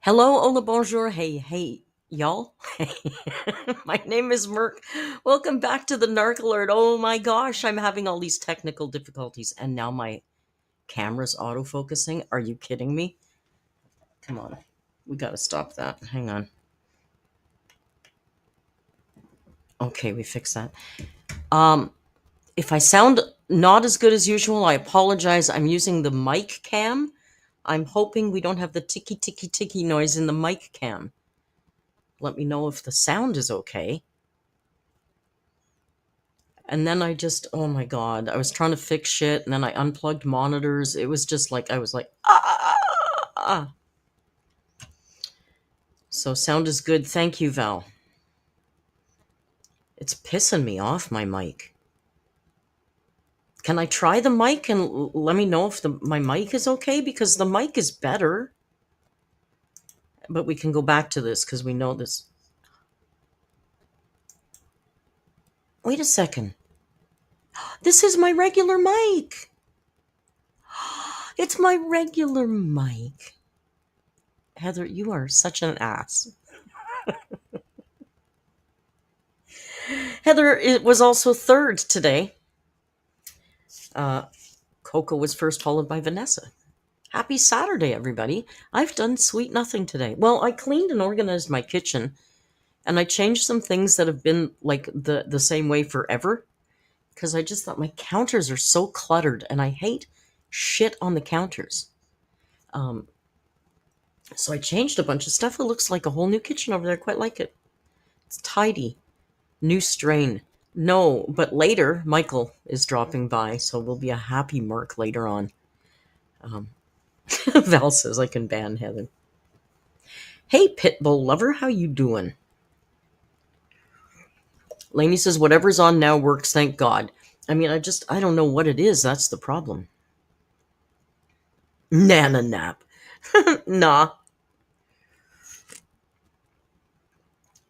Hello, hola, bonjour, hey, y'all. Hey, my name is Merc. Welcome back to the Narc Alert. Oh my gosh, I'm having all these technical difficulties, and now my camera's autofocusing. Are you kidding me? Come on, we gotta stop that. Hang on. Okay, we fixed that. Um, if I sound not as good as usual, I apologize. I'm using the mic cam. I'm hoping we don't have the ticky noise in the mic cam. Let me know if the sound is okay. And then oh my God, I was trying to fix shit and then I unplugged monitors. It was just like, I was like, ah. So sound is good. Thank you, Val. It's pissing me off, my mic. Can I try the mic and let me know if my mic is okay? Because the mic is better. But we can go back to this because we know this. Wait a second. This is my regular mic. It's my regular mic. Heather, you are such an ass. Heather it was also third today. Coco was first, followed by Vanessa. Happy Saturday, everybody. I've done sweet nothing today. Well, I cleaned and organized my kitchen, and I changed some things that have been like the same way forever, because I just thought my counters are so cluttered, and I hate shit on the counters. Um, so I changed a bunch of stuff. It looks like a whole new kitchen over there. I quite like it. It's tidy. New strain. No, but later, Michael is dropping by, so we'll be a happy Merc later on. Um, Val says I can ban Heather. Hey, Pitbull lover, how you doing? Lainey says whatever's on now works, thank God. I mean, I don't know what it is. That's the problem. Nana nap. Nah.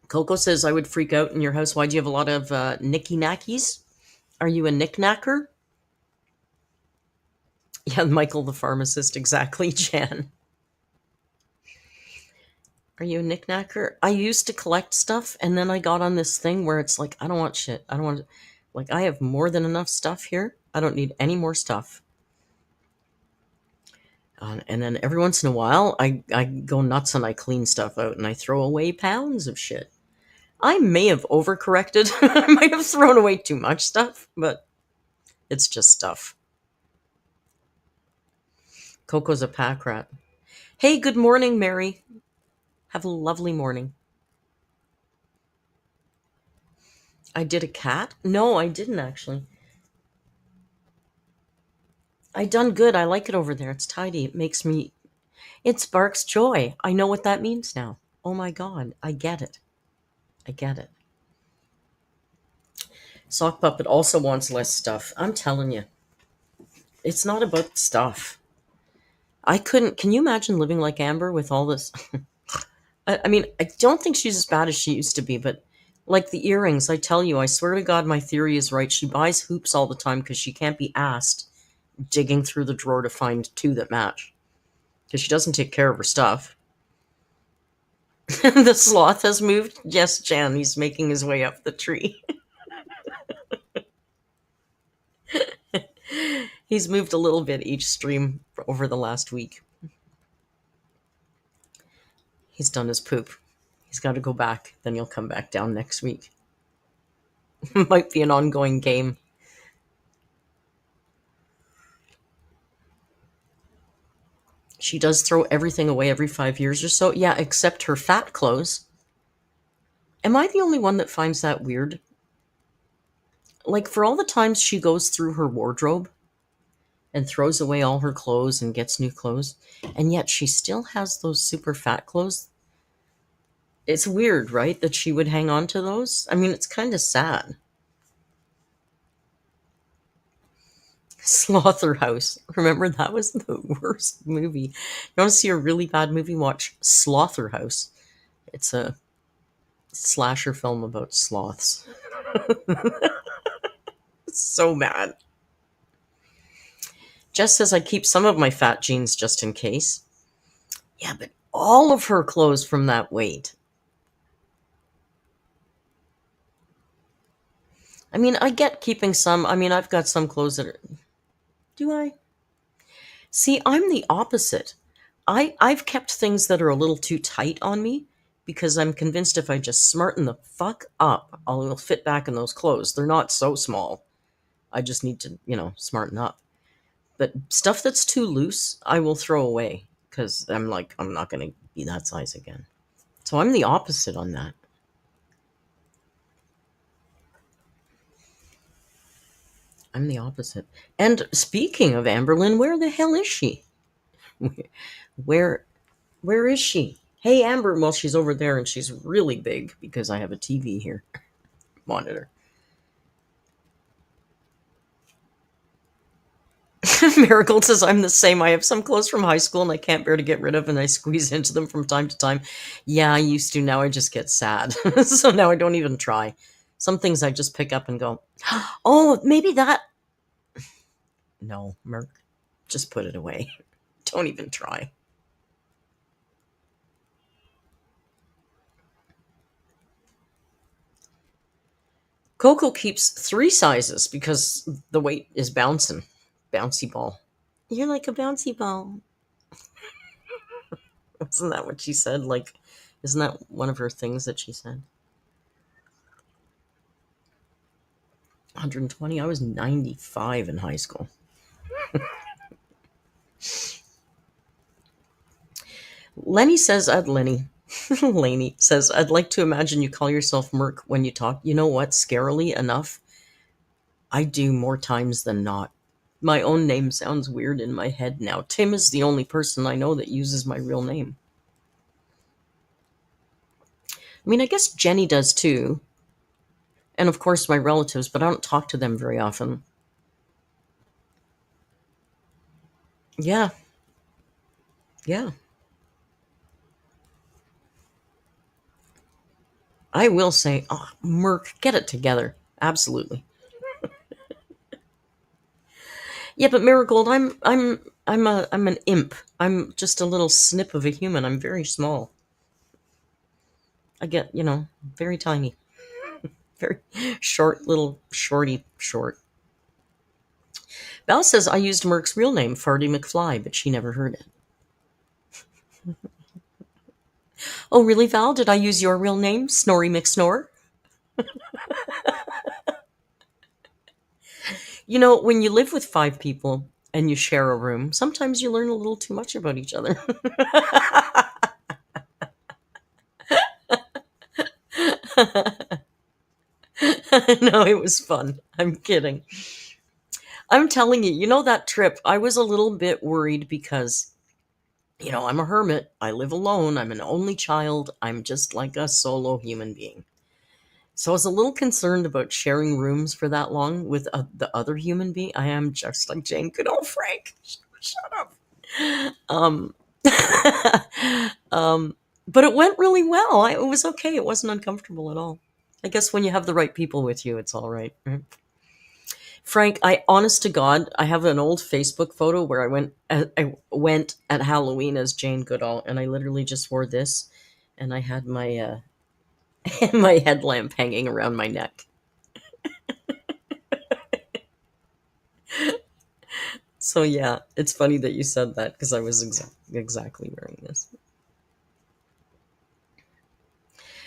Coco says I would freak out in your house. Why do you have a lot of nicky knackies? Are you a knick-knacker? Yeah, Michael the pharmacist, exactly, Jan. Are you a knick-knacker? I used to collect stuff, and then I got on this thing where it's like, I don't want shit. I don't want, like, I have more than enough stuff here. I don't need any more stuff. And then every once in a while, I go nuts and I clean stuff out and I throw away pounds of shit. I may have overcorrected. I might have thrown away too much stuff, but it's just stuff. Coco's a pack rat. Hey, good morning, Mary. Have a lovely morning. I did a cat? No, I didn't actually. I done good. I like it over there. It's tidy. It sparks joy. I know what that means now. Oh my God. I get it. I get it. Sock Puppet also wants less stuff. I'm telling you. It's not about stuff. Can you imagine living like Amber with all this? I mean, I don't think she's as bad as she used to be, but like the earrings, I tell you, I swear to God, my theory is right. She buys hoops all the time because she can't be asked digging through the drawer to find two that match. Because she doesn't take care of her stuff. The sloth has moved. Yes, Jan, he's making his way up the tree. He's moved a little bit each stream over the last week. He's done his poop. He's got to go back. Then he'll come back down next week. Might be an ongoing game. She does throw everything away every 5 years or so. Yeah, except her fat clothes. Am I the only one that finds that weird? Like, for all the times she goes through her wardrobe and throws away all her clothes and gets new clothes, and yet she still has those super fat clothes. It's weird, right, that she would hang on to those? I mean, it's kind of sad. Slaughterhouse. Remember, that was the worst movie. You want to see a really bad movie? Watch Slaughterhouse. It's a slasher film about sloths. So mad. Jess says I keep some of my fat jeans just in case. Yeah, but all of her clothes from that weight. I mean, I get keeping some. I mean, I've got some clothes that are. Do I? See, I'm the opposite. I've kept things that are a little too tight on me because I'm convinced if I just smarten the fuck up, I'll fit back in those clothes. They're not so small. I just need to, smarten up. But stuff that's too loose, I will throw away because I'm like, I'm not going to be that size again. So I'm the opposite on that. I'm the opposite. And speaking of Amberlynn, where the hell is she? Where where is she? Hey Amber, well she's over there and she's really big because I have a TV here monitor. Miracle says I'm the same. I have some clothes from high school and I can't bear to get rid of and I squeeze into them from time to time. Yeah, I used to. Now I just get sad. So now I don't even try. Some things I just pick up and go, oh, maybe that. No, Merc, just put it away. Don't even try. Coco keeps 3 sizes because the weight is bouncing. Bouncy ball. You're like a bouncy ball. Isn't that what she said? Like, isn't that one of her things that she said? 120. I was 95 in high school. Lenny says, Lenny. Laney says, I'd like to imagine you call yourself Merc when you talk. You know what? Scarily enough, I do more times than not. My own name sounds weird in my head now. Tim is the only person I know that uses my real name. I mean, I guess Jenny does too. And of course, my relatives, but I don't talk to them very often. Yeah. Yeah. I will say, oh, Merc, get it together. Absolutely. Yeah, but Marigold, I'm an imp. I'm just a little snip of a human. I'm very small. I get, very tiny. Very short, little shorty short. Val says I used Merc's real name, Farty McFly, but she never heard it. Oh, really, Val? Did I use your real name, Snorri McSnore? When you live with 5 people and you share a room, sometimes you learn a little too much about each other. No, it was fun. I'm kidding. I'm telling you, that trip, I was a little bit worried because, I'm a hermit. I live alone. I'm an only child. I'm just like a solo human being. So I was a little concerned about sharing rooms for that long with the other human being. I am just like Jane. Good old Frank. Shut up. Um, but it went really well. It was okay. It wasn't uncomfortable at all. I guess when you have the right people with you, it's all right. Right? Frank, honest to God, I have an old Facebook photo where I went at Halloween as Jane Goodall, and I literally just wore this, and I had my my headlamp hanging around my neck. So yeah, it's funny that you said that because I was exactly wearing this.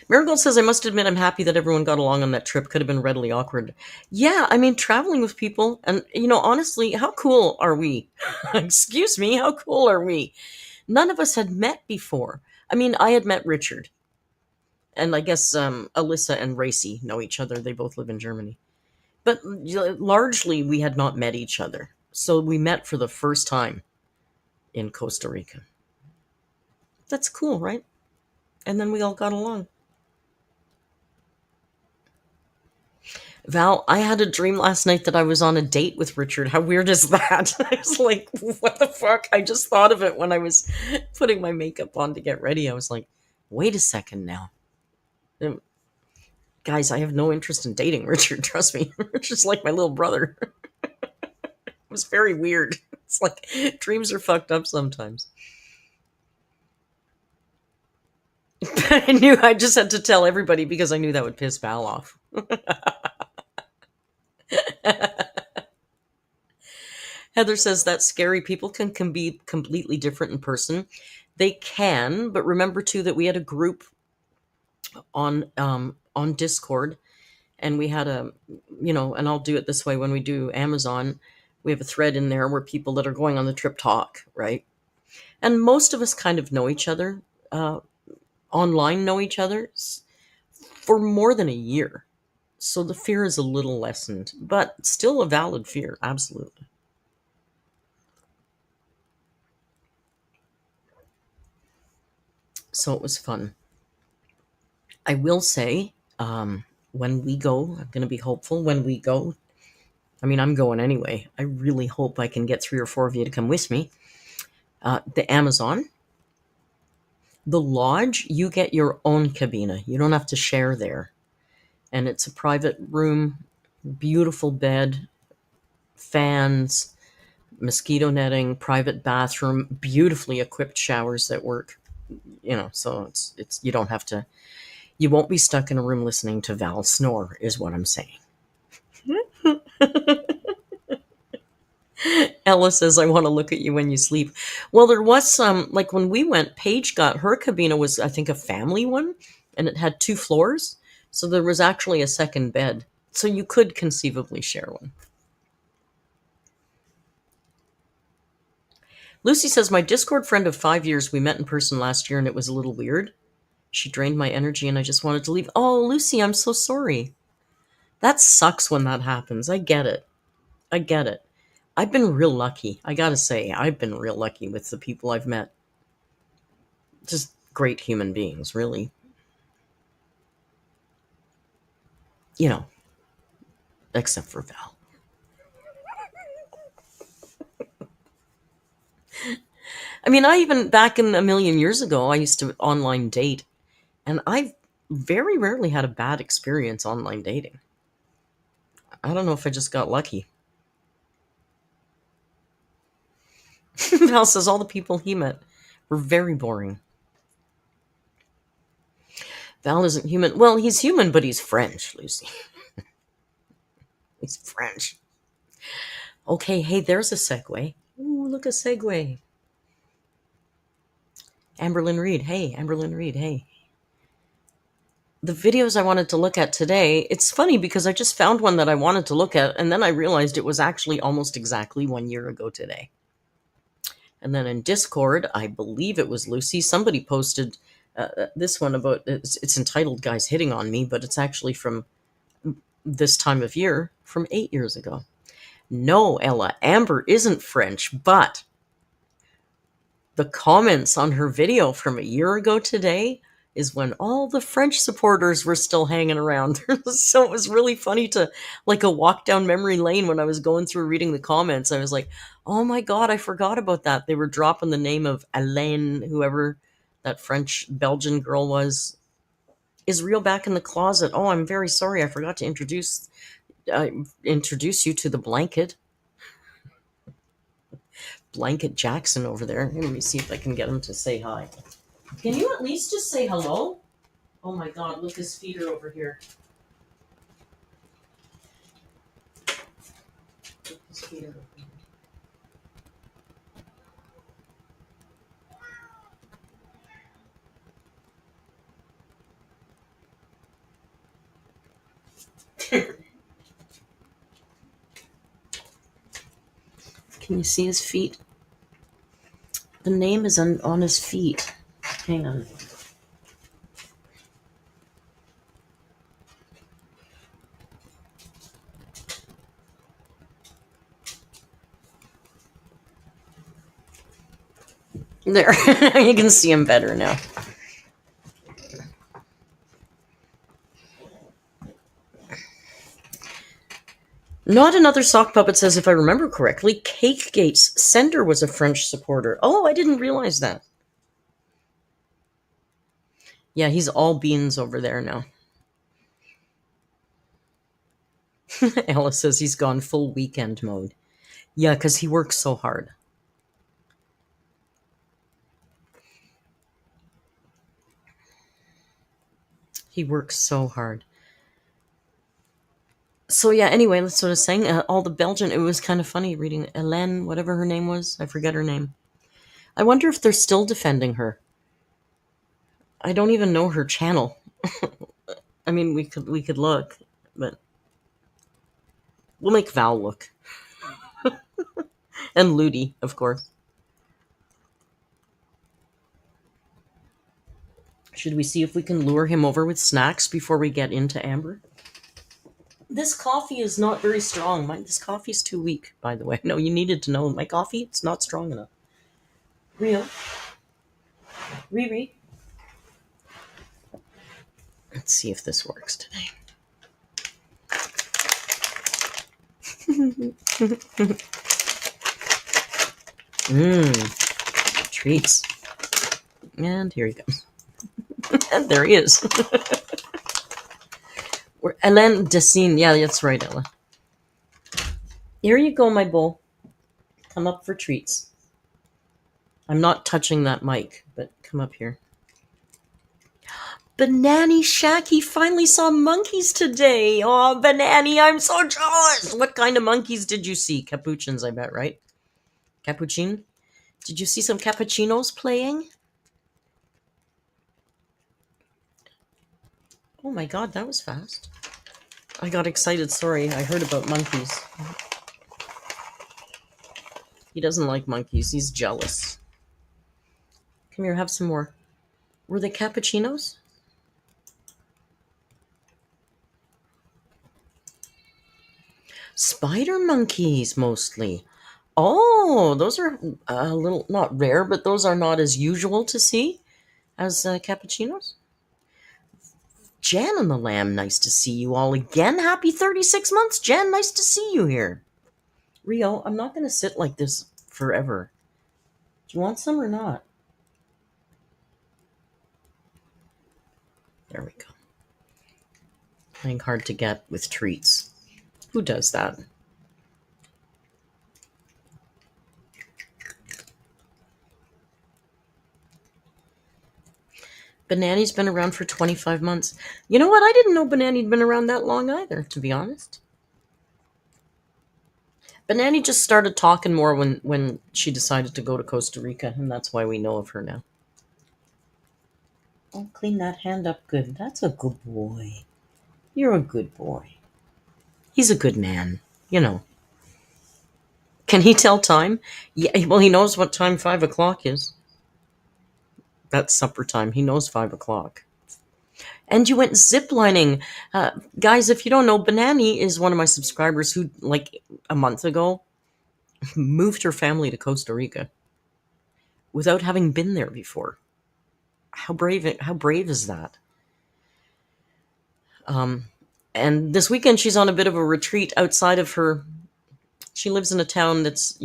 Marigold says, I must admit I'm happy that everyone got along on that trip. Could have been readily awkward. Yeah, I mean, traveling with people, and, honestly, how cool are we? Excuse me, how cool are we? None of us had met before. I mean, I had met Richard, and I guess Alyssa and Racy know each other. They both live in Germany. But largely, we had not met each other. So we met for the first time in Costa Rica. That's cool, right? And then we all got along. Val, I had a dream last night that I was on a date with Richard. How weird is that? I was like, what the fuck? I just thought of it when I was putting my makeup on to get ready. I was like, wait a second now. Guys, I have no interest in dating Richard. Trust me. Richard's like my little brother. It was very weird. It's like dreams are fucked up sometimes. I knew I just had to tell everybody because I knew that would piss Val off. Heather says that scary people can be completely different in person. They can, but remember too that we had a group on Discord, and we had and I'll do it this way when we do Amazon. We have a thread in there where people that are going on the trip talk, right? And most of us kind of know each other, online know each other for more than a year. So the fear is a little lessened, but still a valid fear, absolutely. So it was fun. I will say, when we go, I'm going to be hopeful when we go. I mean, I'm going anyway. I really hope I can get 3 or 4 of you to come with me. The Amazon, the lodge, you get your own cabina. You don't have to share there. And it's a private room, beautiful bed, fans, mosquito netting, private bathroom, beautifully equipped showers that work. So it's you don't have to. You won't be stuck in a room listening to Val snore, is what I'm saying. Ella says, I want to look at you when you sleep. Well, there was some, like when we went, Paige got her cabina was, I think, a family one, and it had 2 floors. So there was actually a second bed. So you could conceivably share one. Lucy says, my Discord friend of 5 years, we met in person last year and it was a little weird. She drained my energy and I just wanted to leave. Oh, Lucy, I'm so sorry. That sucks when that happens. I get it. I get it. I've been real lucky. I gotta say, I've been real lucky with the people I've met. Just great human beings, really. Except for Val. I mean, I even, back in a million years ago, I used to online date, and I very rarely had a bad experience online dating. I don't know if I just got lucky. Val says all the people he met were very boring. Val isn't human. Well, he's human, but he's French, Lucy. He's French. Okay, hey, there's a segue. Ooh, look, a segue. Amberlynn Reid. Hey, Amberlynn Reid. Hey. The videos I wanted to look at today, it's funny because I just found one that I wanted to look at, and then I realized it was actually almost exactly 1 year ago today. And then in Discord, I believe it was Lucy, somebody posted this one about, it's entitled Guys Hitting on Me, but it's actually from this time of year, from 8 years ago. No, Ella, Amber isn't French, but the comments on her video from a year ago today is when all the French supporters were still hanging around. So it was really funny to, like, a walk down memory lane when I was going through reading the comments. I was like, oh my God, I forgot about that. They were dropping the name of Alain, whoever that French Belgian girl was. Is Real back in the closet? Oh, I'm very sorry. I forgot to introduce you to the Blanket Jackson over there. Let me see if I can get him to say hi. Can you at least just say hello? Oh my God, look, his feet are over here. His feet are over here. Can you see his feet? The name is on his feet. Hang on. There. You can see him better now. Not Another Sock Puppet says, if I remember correctly, Cake Gate's sender was a French supporter. Oh, I didn't realize that. Yeah, he's all beans over there now. Alice says he's gone full weekend mode. Yeah, because he works so hard. He works so hard. So yeah, anyway, that's what I was saying. All the Belgian, it was kind of funny reading Hélène, whatever her name was. I forget her name. I wonder if they're still defending her. I don't even know her channel. I mean, we could look, but we'll make Val look. And Ludi, of course. Should we see if we can lure him over with snacks before we get into Amber? This coffee is not very strong. This coffee is too weak, by the way. No, you needed to know. My coffee, it's not strong enough. Rio? Riri? Let's see if this works today. Treats. And here he goes. And there he is. We're Hélène Dessine. Yeah, that's right, Ella. Here you go, my bull. Come up for treats. I'm not touching that mic, but come up here. Banani Shack, he finally saw monkeys today. Oh, Banani, I'm so jealous. What kind of monkeys did you see? Capuchins, I bet, right? Capuchin? Did you see some cappuccinos playing? Oh my god, that was fast. I got excited, sorry. I heard about monkeys. He doesn't like monkeys. He's jealous. Come here, have some more. Were they cappuccinos? Spider monkeys, mostly. Oh, those are a little, not rare, but those are not as usual to see as cappuccinos. Jan and the Lamb, nice to see you all again. Happy 36 months, Jan. Nice to see you here. Rio, I'm not going to sit like this forever. Do you want some or not? There we go. Playing hard to get with treats. Who does that? Banani's been around for 25 months. You know what? I didn't know Banani'd been around that long either, to be honest. Banani just started talking more when she decided to go to Costa Rica, and that's why we know of her now. Oh, clean that hand up good. That's a good boy. You're a good boy. He's a good man, you know. Can he tell time? Yeah, well, he knows what time 5 o'clock is. That's supper time. He knows 5 o'clock. And you went ziplining. Guys, if you don't know, Banani is one of my subscribers who, like a month ago, moved her family to Costa Rica without having been there before. How brave is that? And this weekend she's on a bit of a retreat outside of her. She lives in a town that's,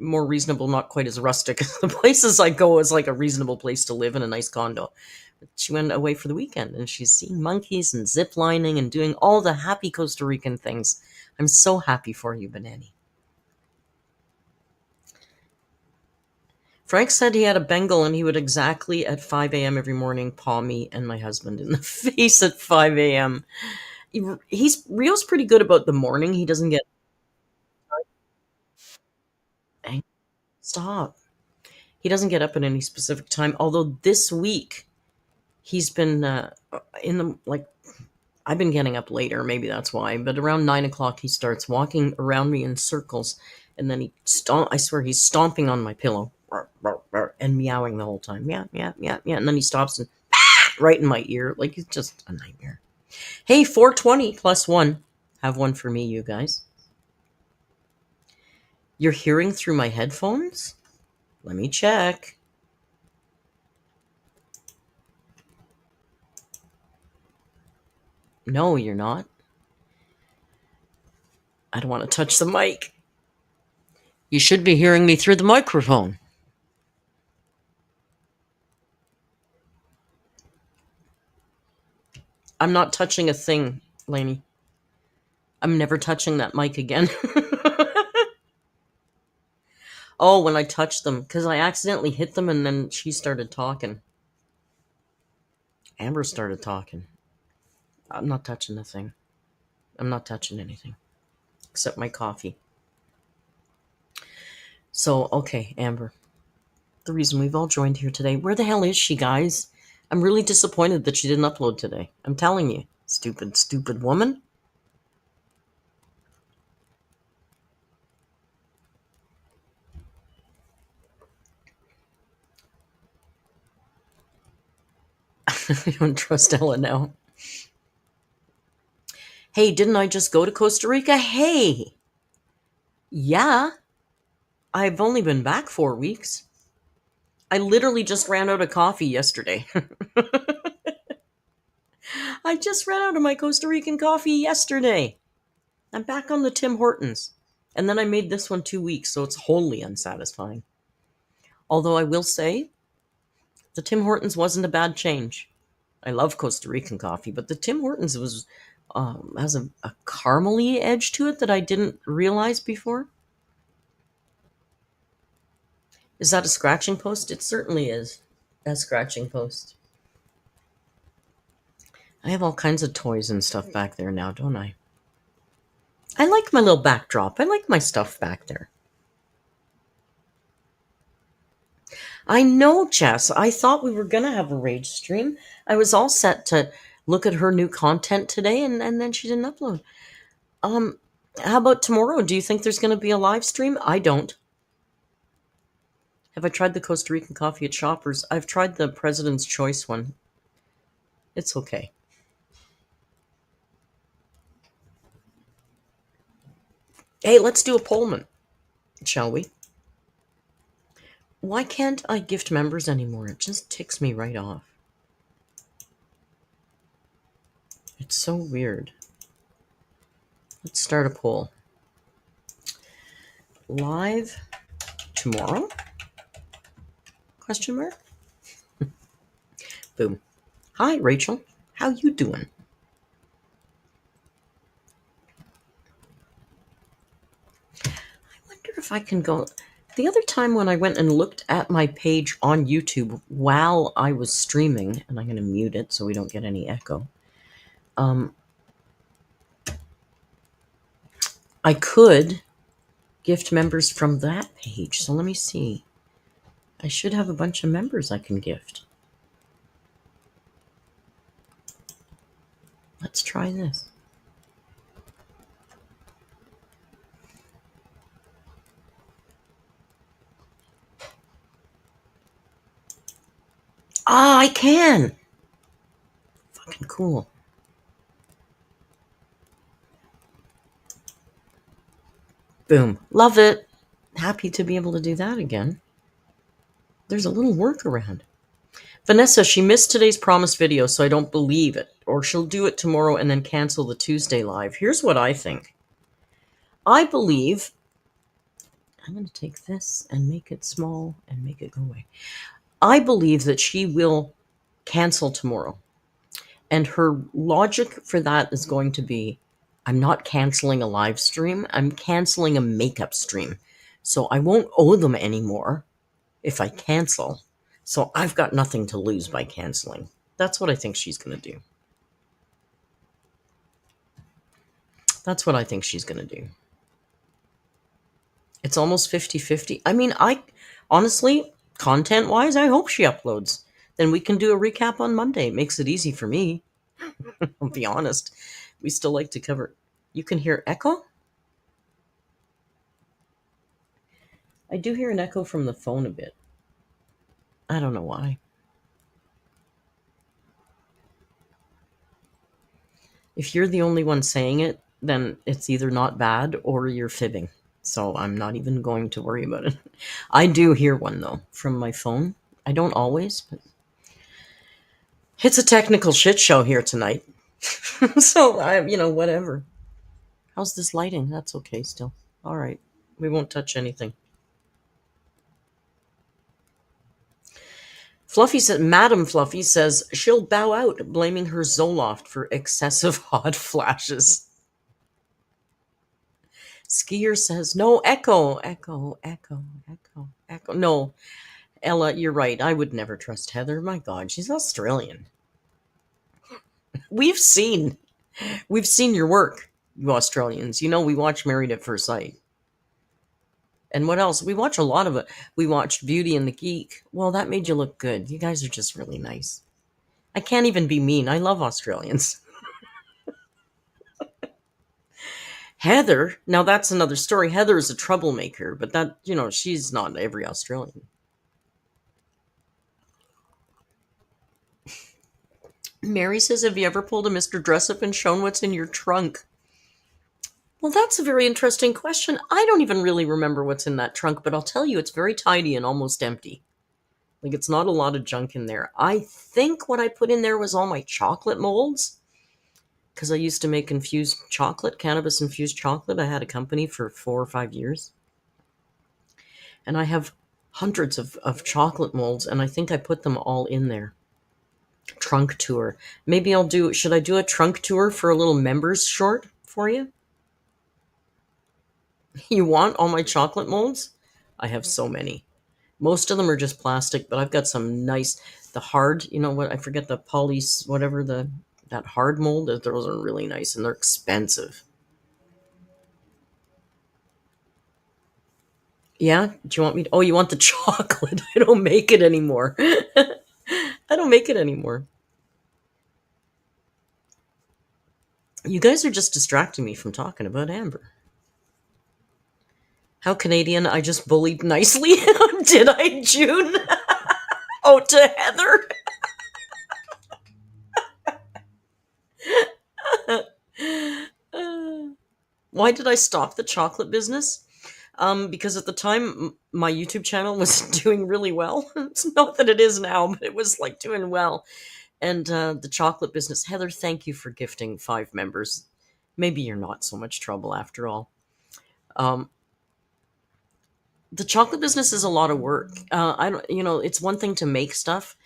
more reasonable, not quite as rustic as the places I go is like a reasonable place to live in a nice condo. But she went away for the weekend and she's seeing monkeys and zip lining and doing all the happy Costa Rican things. I'm so happy for you, Banani. Frank said he had a Bengal and he would exactly at 5 a.m. every morning paw me and my husband in the face at 5 a.m. Rio's pretty good about the morning. He doesn't get... Stop. He doesn't get up at any specific time. Although this week he's been in the I've been getting up later. Maybe that's why. But around 9 o'clock he starts walking around me in circles, and then I swear he's stomping on my pillow and meowing the whole time. Yeah, yeah, yeah, yeah. And then he stops and right in my ear. Like, he's just a nightmare. Hey, 420 plus 1. Have one for me, you guys. You're hearing through my headphones? Let me check. No, you're not. I don't want to touch the mic. You should be hearing me through the microphone. I'm not touching a thing, Lainey. I'm never touching that mic again. Oh, when I touched them, because I accidentally hit them and then she started talking. Amber started talking. I'm not touching the thing. I'm not touching anything except my coffee. So, okay, Amber, the reason we've all joined here today, where the hell is she, guys? I'm really disappointed that she didn't upload today. I'm telling you, stupid, stupid woman. I don't trust Ella now. Hey, didn't I just go to Costa Rica? Hey! Yeah, I've only been back 4 weeks. I literally just ran out of coffee yesterday. I just ran out of my Costa Rican coffee yesterday. I'm back on the Tim Hortons. And then I made this one 2 weeks, so it's wholly unsatisfying. Although I will say, the Tim Hortons wasn't a bad change. I love Costa Rican coffee, but the Tim Hortons has a caramely edge to it that I didn't realize before. Is that a scratching post? It certainly is a scratching post. I have all kinds of toys and stuff back there now, don't I? I like my little backdrop. I like my stuff back there. I know, Jess. I thought we were going to have a rage stream. I was all set to look at her new content today, and then she didn't upload. How about tomorrow? Do you think there's going to be a live stream? I don't. Have I tried the Costa Rican coffee at Shoppers? I've tried the President's Choice one. It's okay. Hey, let's do a Pullman, shall we? Why can't I gift members anymore? It just ticks me right off. It's so weird. Let's start a poll. Live tomorrow? Question mark? Boom. Hi, Rachel. How you doing? I wonder if I can go... The other time when I went and looked at my page on YouTube while I was streaming, and I'm going to mute it so we don't get any echo, I could gift members from that page. So let me see. I should have a bunch of members I can gift. Let's try this. Ah, I can! Fucking cool. Boom. Love it. Happy to be able to do that again. There's a little workaround. Vanessa, she missed today's promised video, so I don't believe it. Or she'll do it tomorrow and then cancel the Tuesday live. Here's what I think. I believe... I'm going to take this and make it small and make it go away. I believe that she will cancel tomorrow. And her logic for that is going to be, I'm not canceling a live stream. I'm canceling a makeup stream. So I won't owe them anymore if I cancel. So I've got nothing to lose by canceling. That's what I think she's going to do. That's what I think she's going to do. It's almost 50-50. I mean, honestly, content-wise, I hope she uploads. Then we can do a recap on Monday. It makes it easy for me. I'll be honest. We still like to cover. You can hear echo? I do hear an echo from the phone a bit. I don't know why. If you're the only one saying it, then it's either not bad or you're fibbing. So I'm not even going to worry about it. I do hear one, though, from my phone. I don't always, but it's a technical shit show here tonight. So, whatever. How's this lighting? That's okay still. All right. We won't touch anything. Fluffy said, Madam Fluffy says she'll bow out, blaming her Zoloft for excessive hot flashes. Skier says, no, echo, echo, echo, echo, echo. No, Ella, you're right. I would never trust Heather. My God, she's Australian. We've seen we've seen your work, you Australians. You know we watch Married at First Sight. And what else? We watch a lot of it. We watched Beauty and the Geek. Well, that made you look good. You guys are just really nice. I can't even be mean. I love Australians. Heather, now that's another story. Heather is a troublemaker, but that, she's not every Australian. Mary says, have you ever pulled a Mr. Dressup and shown what's in your trunk? Well, that's a very interesting question. I don't even really remember what's in that trunk, but I'll tell you, it's very tidy and almost empty. Like, it's not a lot of junk in there. I think what I put in there was all my chocolate molds, because I used to make infused chocolate, cannabis infused chocolate. I had a company for 4 or 5 years. And I have hundreds of chocolate molds, and I think I put them all in there. Trunk tour. Maybe should I do a trunk tour for a little members short for you? You want all my chocolate molds? I have so many. Most of them are just plastic, but I've got some nice, the hard, what, I forget the polys, whatever that hard mold, those are really nice and they're expensive. Yeah? Do you want me to, oh, you want the chocolate? I don't make it anymore. I don't make it anymore. You guys are just distracting me from talking about Amber. How Canadian, I just bullied nicely. Did I, June? Oh, to Heather. Why did I stop the chocolate business? Because at the time, my YouTube channel was doing really well. It's not that it is now, but it was like doing well. And the chocolate business, Heather, thank you for gifting 5 members. Maybe you're not so much trouble after all. The chocolate business is a lot of work. I don't, it's one thing to make stuff,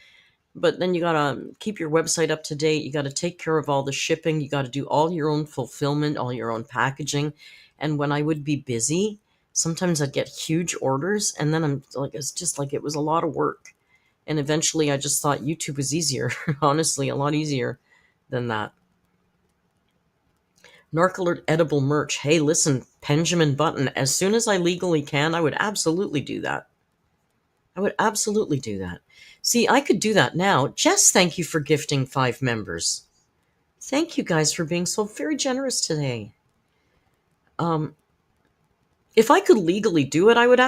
but then you gotta keep your website up to date. You gotta take care of all the shipping. You gotta do all your own fulfillment, all your own packaging. And when I would be busy, sometimes I'd get huge orders, and then I'm like, it's just like it was a lot of work. And eventually, I just thought YouTube was easier. Honestly, a lot easier than that. Narc Alert edible merch. Hey, listen, Benjamin Button. As soon as I legally can, I would absolutely do that. I would absolutely do that. See, I could do that now. Jess, thank you for gifting 5 members. Thank you guys for being so very generous today. If I could legally do it, I would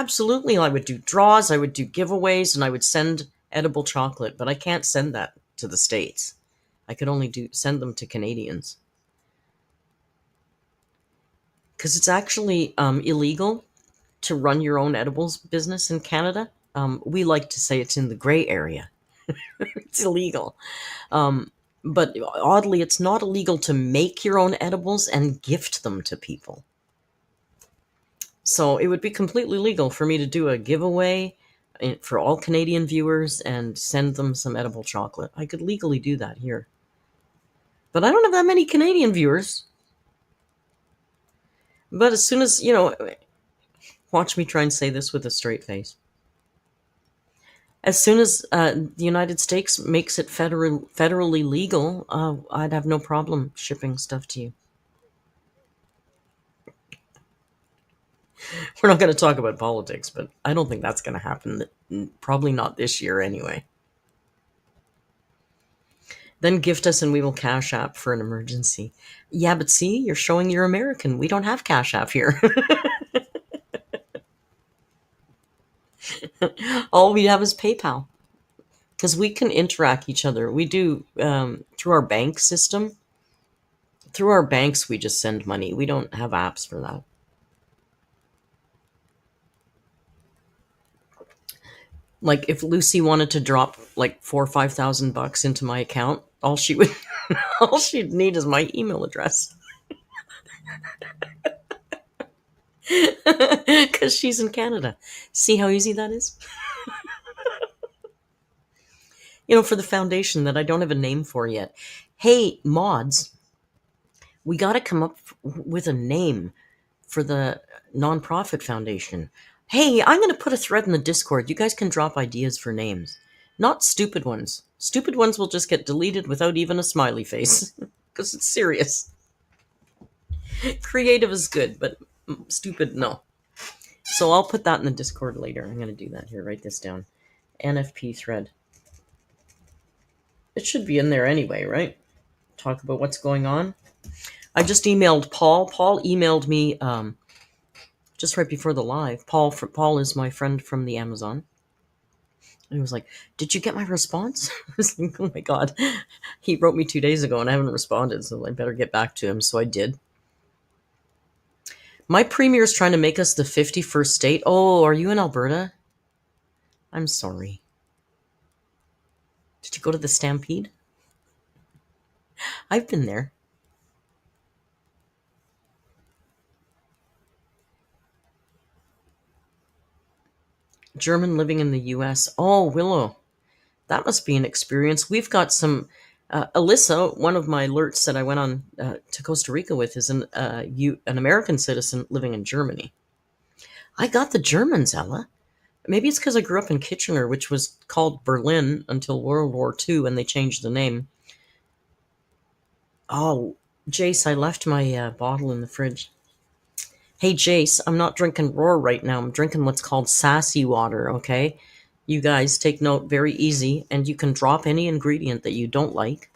do draws, I would do giveaways, and I would send edible chocolate, but I can't send that to the States. I could only send them to Canadians. Because it's actually illegal to run your own edibles business in Canada. We like to say it's in the gray area. It's illegal. But oddly, it's not illegal to make your own edibles and gift them to people. So it would be completely legal for me to do a giveaway for all Canadian viewers and send them some edible chocolate. I could legally do that here. But I don't have that many Canadian viewers. But as soon as, watch me try and say this with a straight face. As soon as the United States makes it federally legal, I'd have no problem shipping stuff to you. We're not going to talk about politics, but I don't think that's going to happen. Probably not this year anyway. Then gift us and we will Cash App for an emergency. Yeah, but see, you're showing you're American. We don't have Cash App here. All we have is PayPal. Because we can interact each other. We do through our bank system. Through our banks, we just send money. We don't have apps for that. Like if Lucy wanted to drop like $4,000 or $5,000 into my account, all she'd need is my email address. Because she's in Canada. See how easy that is? For the foundation that I don't have a name for yet. Hey, mods, we got to come up with a name for the nonprofit foundation. Hey, I'm going to put a thread in the Discord. You guys can drop ideas for names. Not stupid ones. Stupid ones will just get deleted without even a smiley face because it's serious. Creative is good, but stupid, no. So I'll put that in the Discord later. I'm going to do that here. Write this down. NFP thread. It should be in there anyway, right? Talk about what's going on. I just emailed Paul. Paul emailed me just right before the live. Paul is my friend from the Amazon. And he was like, "Did you get my response?" I was like, "Oh my god." He wrote me 2 days ago and I haven't responded, so I better get back to him. So I did. My premier is trying to make us the 51st state. Oh, are you in Alberta? I'm sorry. Did you go to the Stampede? I've been there. German living in the US. Oh, Willow. That must be an experience. We've got some. Alyssa, one of my alerts that I went on to Costa Rica with, is an American citizen living in Germany. I got the Germans, Ella. Maybe it's because I grew up in Kitchener, which was called Berlin until World War II, and they changed the name. Oh, Jace, I left my bottle in the fridge. Hey, Jace, I'm not drinking Roar right now. I'm drinking what's called sassy water, okay? You guys take note, very easy, and you can drop any ingredient that you don't like.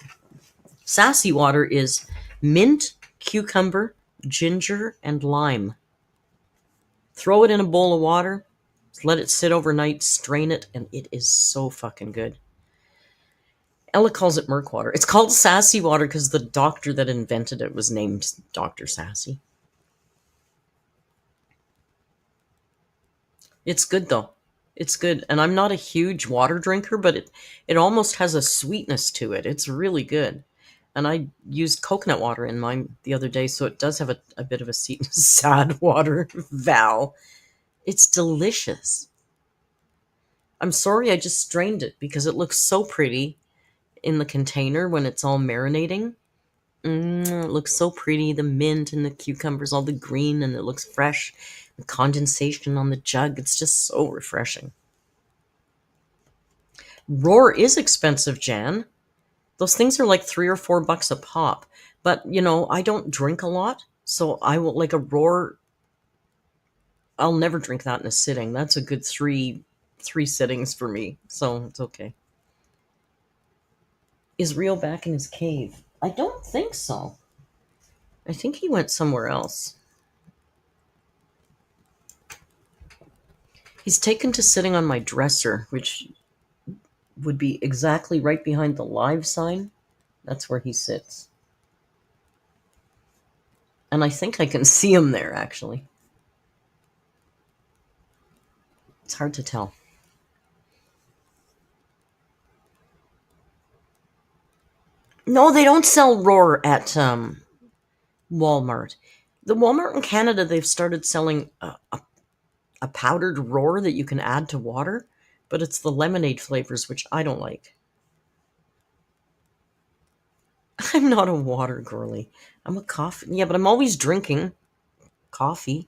Sassy water is mint, cucumber, ginger, and lime. Throw it in a bowl of water, let it sit overnight, strain it, and it is so fucking good. Ella calls it Merc water. It's called Sassy water because the doctor that invented it was named Dr. Sassy. It's good though. It's good. And I'm not a huge water drinker, but it almost has a sweetness to it. It's really good. And I used coconut water in mine the other day, so it does have a bit of a sad water Val. It's delicious. I'm sorry I just strained it because it looks so pretty in the container when it's all marinating. It looks so pretty. The mint and the cucumbers, all the green, and it looks fresh. The condensation on the jug. It's just so refreshing. Roar is expensive, Jan. Those things are like $3 or $4 a pop. But, I don't drink a lot. So I will, like a Roar, I'll never drink that in a sitting. That's a good three sittings for me. So it's okay. Is Rio back in his cave? I don't think so. I think he went somewhere else. He's taken to sitting on my dresser, which would be exactly right behind the live sign. That's where he sits. And I think I can see him there, actually. It's hard to tell. No, they don't sell Roar at Walmart. The Walmart in Canada, they've started selling a powdered Roar that you can add to water, but it's the lemonade flavors, which I don't like. I'm not a water girly. I'm a coffee. Yeah, but I'm always drinking coffee.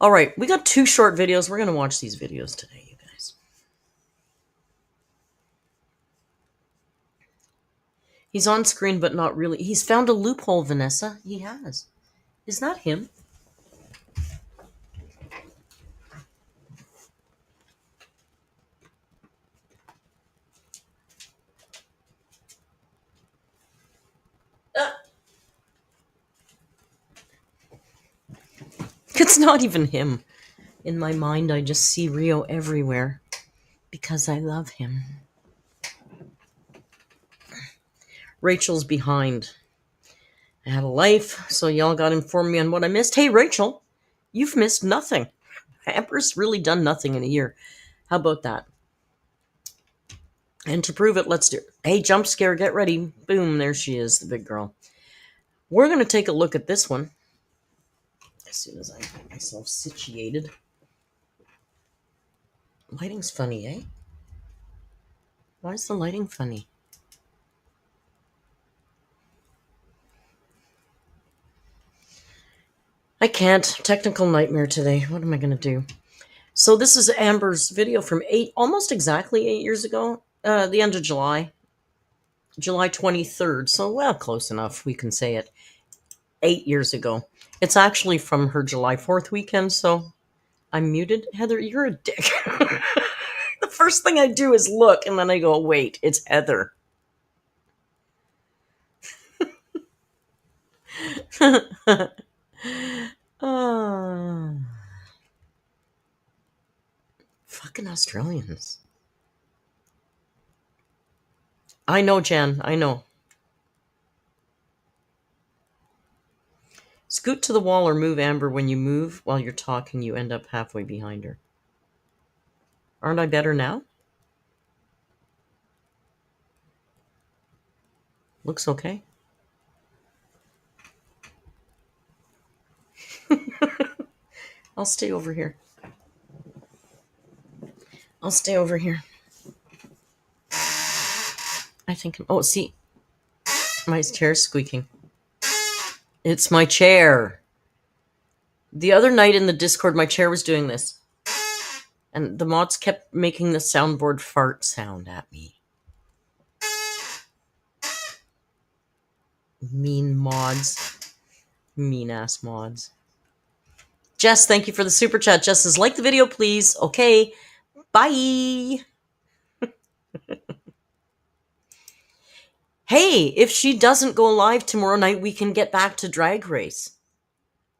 All right, we got 2 short videos. We're going to watch these videos today, you guys. He's on screen, but not really. He's found a loophole, Vanessa. He has. Is that him? It's not even him. In my mind, I just see Rio everywhere because I love him. Rachel's behind. I had a life, so y'all got to inform me on what I missed. Hey, Rachel, you've missed nothing. Amber's really done nothing in a year. How about that? And to prove it, let's do it. Hey, jump scare, get ready. Boom, there she is, the big girl. We're going to take a look at this one as soon as I get myself situated. Lighting's funny, eh? Why is the lighting funny? I can't. Technical nightmare today. What am I going to do? So this is Amber's video from almost exactly 8 years ago. The end of July 23rd. So, well, close enough. We can say it. 8 years ago. It's actually from her July 4th weekend, so I'm muted. Heather, you're a dick. The first thing I do is look, and then I go, wait, it's Heather. uh, Fucking Australians. I know, Jan. I know. Scoot to the wall or move Amber. When you move while you're talking, you end up halfway behind her. Aren't I better now? Looks okay. I'll stay over here. I think. Oh, see. My chair's squeaking. It's my chair. The other night in the Discord, my chair was doing this. And the mods kept making the soundboard fart sound at me. Mean mods. Mean ass mods. Jess, thank you for the super chat. Jess says, like the video, please. Okay. Bye. Hey, if she doesn't go live tomorrow night, we can get back to Drag Race.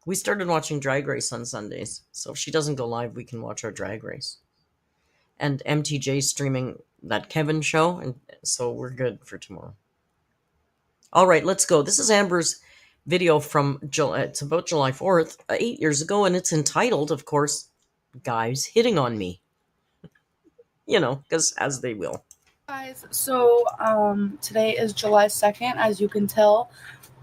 We started watching Drag Race on Sundays. So if she doesn't go live, we can watch our Drag Race. And MTJ streaming that Kevin show. And so we're good for tomorrow. All right, let's go. This is Amber's video from it's about July 4th, 8 years ago, and it's entitled, of course, Guys Hitting on Me. You know, because as they will. Guys, so today is July 2nd, as you can tell.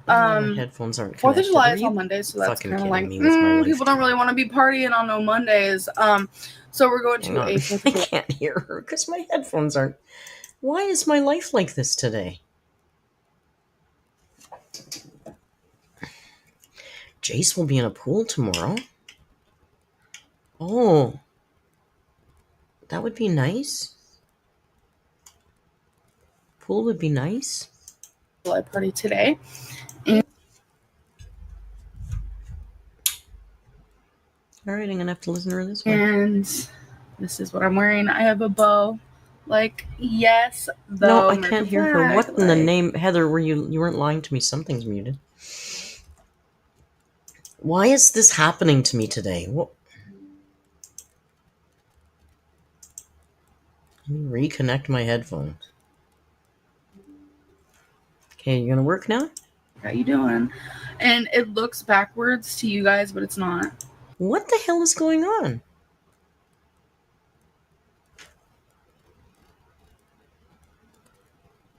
My headphones aren't connected. 4th of July is on Monday, so that's kind of like, people don't really want to be partying on no Mondays. So we're going to a 4th of July. I can't hear her because my headphones aren't. Why is my life like this today? Jace will be in a pool tomorrow. Oh. That would be nice. Pool would be nice. July party today. All right, I'm going to have to listen to her this way. And this is what I'm wearing. I have a bow. Like, yes, though. No, I can't hear her. What in the name? Heather, you weren't lying to me. Something's muted. Why is this happening to me today? What? Let me reconnect my headphones. Okay, you gonna work now? How you doing? And it looks backwards to you guys, but it's not. What the hell is going on?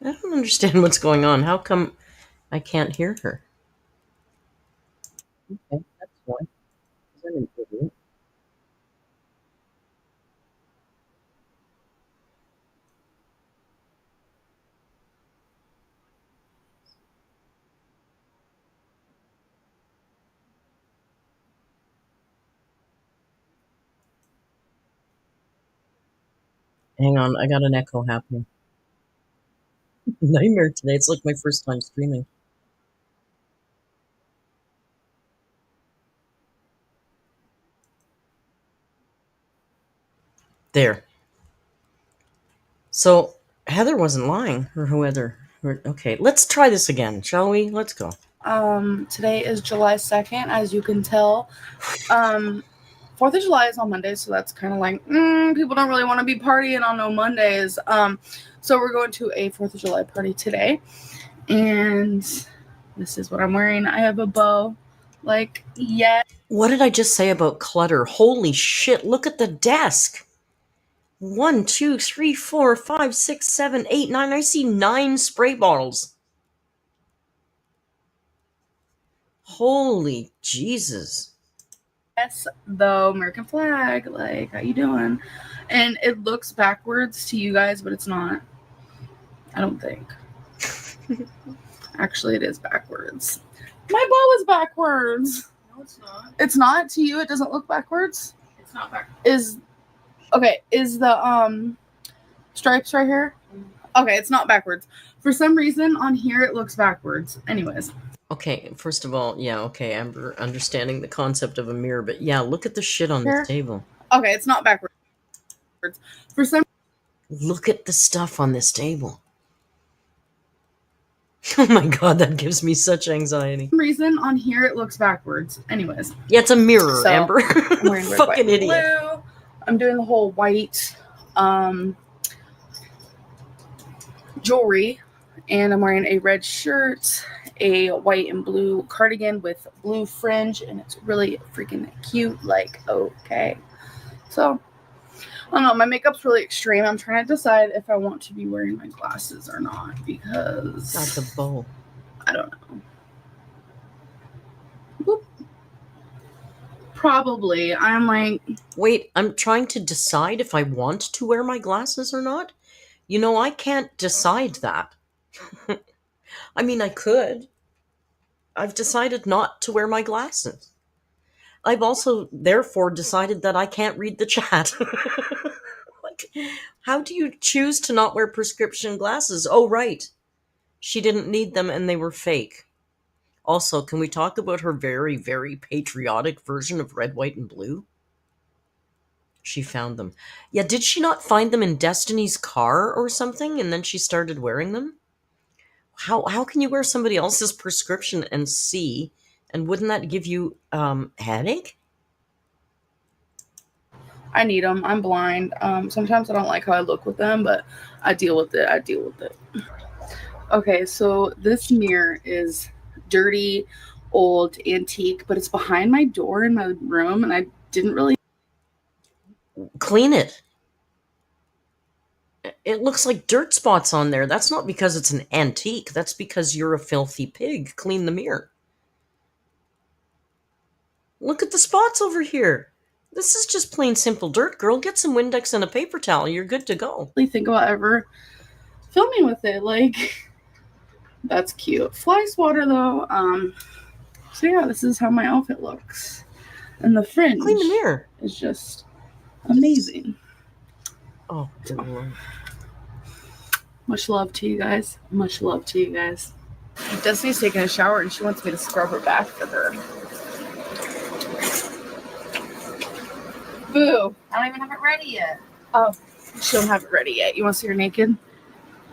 I don't understand what's going on. How come I can't hear her? Okay, that's why. I'm an idiot. Hang on, I got an echo happening. Nightmare today. It's like my first time streaming. There. So Heather wasn't lying, or whoever. Okay, let's try this again, shall we? Let's go. Today is July 2nd, as you can tell. 4th of July is on Monday, so that's kind of like, people don't really want to be partying on no Mondays. So we're going to a 4th of July party today. And this is what I'm wearing. I have a bow. Like, yeah. What did I just say about clutter? Holy shit, look at the desk. 1, 2, 3, 4, 5, 6, 7, 8, 9. I see 9 spray bottles. Holy Jesus. Yes, the American flag. Like, how you doing? And it looks backwards to you guys, but it's not. I don't think. Actually, it is backwards. My bow is backwards. No, it's not. It's not to you. It doesn't look backwards. It's not backwards. Is the stripes right here? Okay, it's not backwards. For some reason on here it looks backwards. Anyways. Okay, first of all, yeah, okay, Amber, understanding the concept of a mirror, but yeah, look at the shit on this table. Okay, it's not backwards. For some Look at the stuff on this table. Oh my god, that gives me such anxiety. For some reason on here it looks backwards. Anyways. Yeah, it's a mirror, So, Amber. I'm wearing red, Fucking white, idiot. blue. I'm doing the whole white jewelry, and I'm wearing a red shirt, a white and blue cardigan with blue fringe, and it's really freaking cute. Like, okay. So, I don't know. My makeup's really extreme. I'm trying to decide if I want to be wearing my glasses or not because... Not the bow. I don't know. Boop. Probably. I'm like... Wait, I'm trying to decide if I want to wear my glasses or not? You know, I can't decide that. I mean, I could. I've decided not to wear my glasses. I've also, therefore, decided that I can't read the chat. Like, how do you choose to not wear prescription glasses? Oh, right. She didn't need them and they were fake. Also, can we talk about her very, very patriotic version of red, white, and blue? She found them. Yeah, did she not find them in Destiny's car or something and then she started wearing them? How can you wear somebody else's prescription and see? And wouldn't that give you headache? I need them. I'm blind. Sometimes I don't like how I look with them, but I deal with it. Okay, so this mirror is dirty, old, antique, but it's behind my door in my room, and I didn't really Clean it. It looks like dirt spots on there. That's not because it's an antique. That's because you're a filthy pig. Clean the mirror. Look at the spots over here. This is just plain simple dirt, girl. Get some Windex and a paper towel. You're good to go. think about ever filming with it. Like, that's cute. Fly swatter though. So yeah, this is how my outfit looks, and the fringe Clean the mirror. is just amazing. Oh, good Lord. Much love to you guys. Much love to you guys. Destiny's taking a shower and she wants me to scrub her back for her. Boo. I don't even have it ready yet. Oh, she don't have it ready yet. You want to see her naked?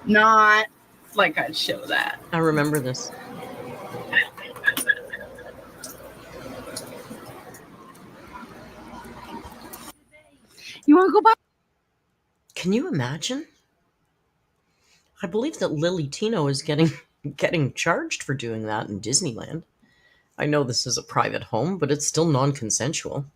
Not like I'd show that. I remember this. You want to go back? Can you imagine? I believe that Lily Tino is getting charged for doing that in Disneyland. I know this is a private home, but it's still non-consensual.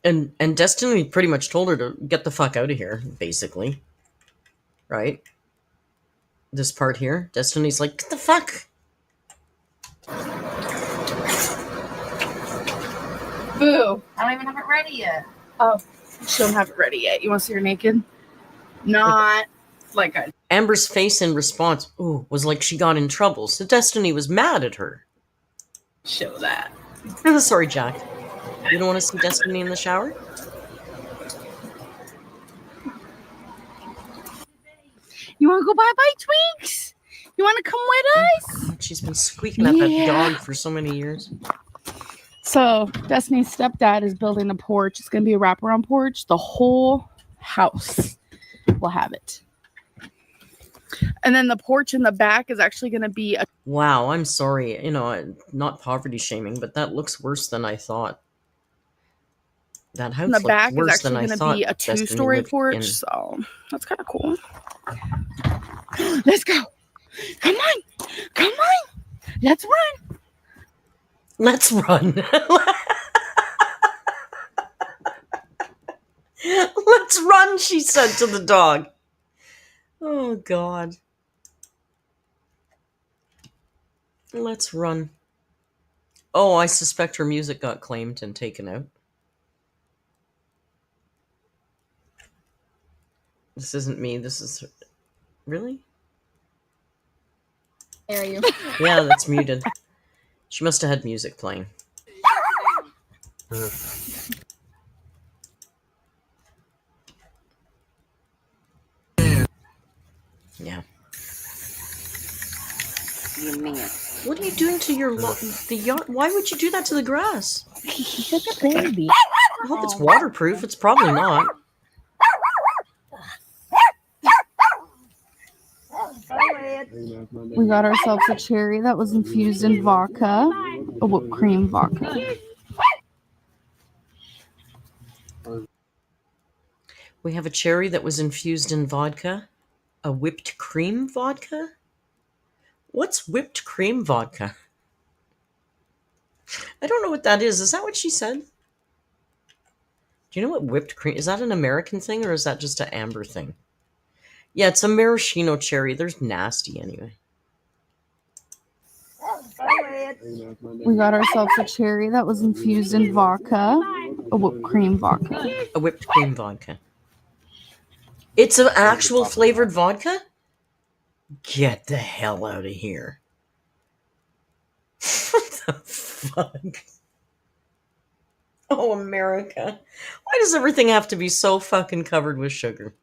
And Destiny pretty much told her to get the fuck out of here, basically. Right? This part here, Destiny's like, get the fuck. Boo. I don't even have it ready yet. Oh, she don't have it ready yet. You want to see her naked? Not like I'd Amber's face in response, was like she got in trouble, so Destiny was mad at her. show that. Sorry, Jack. You don't want to see Destiny in the shower? You want to go buy Twinks? You want to come with us? God, she's been squeaking at that dog for so many years. So Destiny's stepdad is building a porch. It's going to be a wraparound porch. The whole house will have it. And then the porch in the back is actually going to be a... Wow, I'm sorry. You know, not poverty shaming, but that looks worse than I thought. That house in the looks back is worse than actually I going to thought. be a Destiny 2-story lived porch. in. So that's kind of cool. Let's go. Come on. Come on. Let's run. Let's run. Let's run, she said to the dog. Oh, God. Let's run. Oh, I suspect her music got claimed and taken out. This isn't me. This is... Really? Dare you? Yeah, that's muted. She must have had music playing. Yeah. You mean What are you doing to your the yard? Why would you do that to the grass? He's like a baby. I hope it's waterproof. It's probably not. We got ourselves a cherry that was infused in vodka, a whipped cream vodka. We have a cherry that was infused in vodka, a whipped cream vodka. What's whipped cream vodka? I don't know what that is. Is that what she said? Do you know what whipped cream is? That an American thing or is that just an Amber thing? Yeah, it's a maraschino cherry. They're nasty anyway. We got ourselves a cherry that was infused in vodka, a whipped cream vodka. A whipped cream vodka. It's an actual flavored vodka? Get the hell out of here. What the fuck? Oh, America. Why does everything have to be so fucking covered with sugar?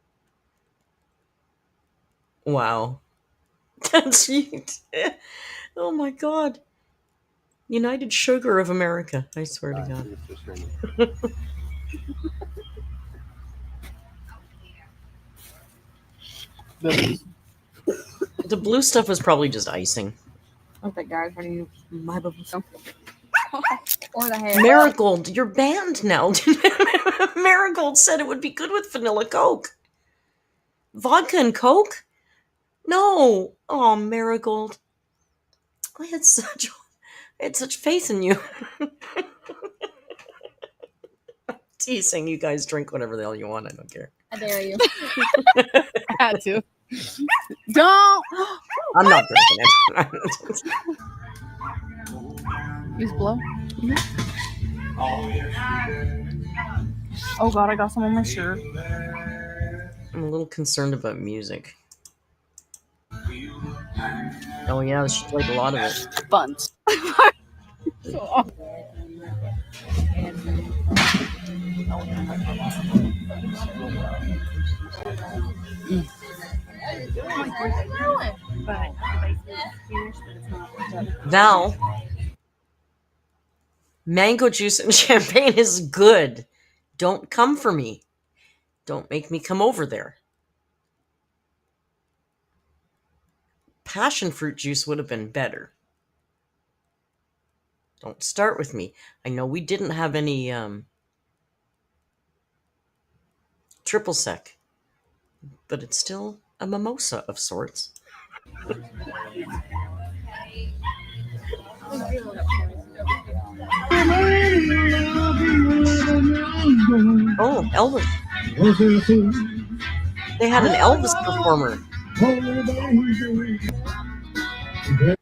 Wow. That's it. Oh my god. United Sugar of America. I swear to God. The blue stuff was probably just icing. Okay, guys, what do you my bubble or the hair? Marigold, you're banned now. Marigold said it would be good with vanilla Coke. Vodka and Coke? No. Oh, Marigold. I had such faith in you. Teasing, you guys drink whatever the hell you want. I don't care. I dare you. I had to. Don't. I'm not drinking it. Use blow. Oh god, I got some on my shirt. I'm a little concerned about music. Oh yeah, she played a lot of it. Buns. Val, mango juice and champagne is good. Don't come for me. Don't make me come over there. Passion fruit juice would have been better. Don't start with me. I know we didn't have any triple sec, but it's still a mimosa of sorts. Oh, Elvis. They had an Elvis performer.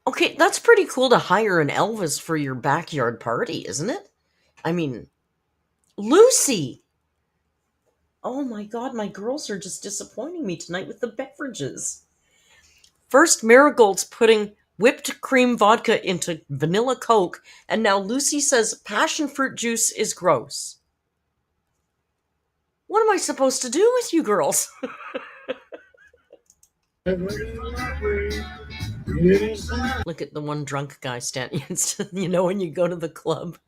Okay, that's pretty cool to hire an Elvis for your backyard party, isn't it? I mean, Lucy! Oh my god, my girls are just disappointing me tonight with the beverages. First, Marigold's putting whipped cream vodka into vanilla Coke, and now Lucy says passion fruit juice is gross. What am I supposed to do with you girls? Look at the one drunk guy standing. You know, when you go to the club.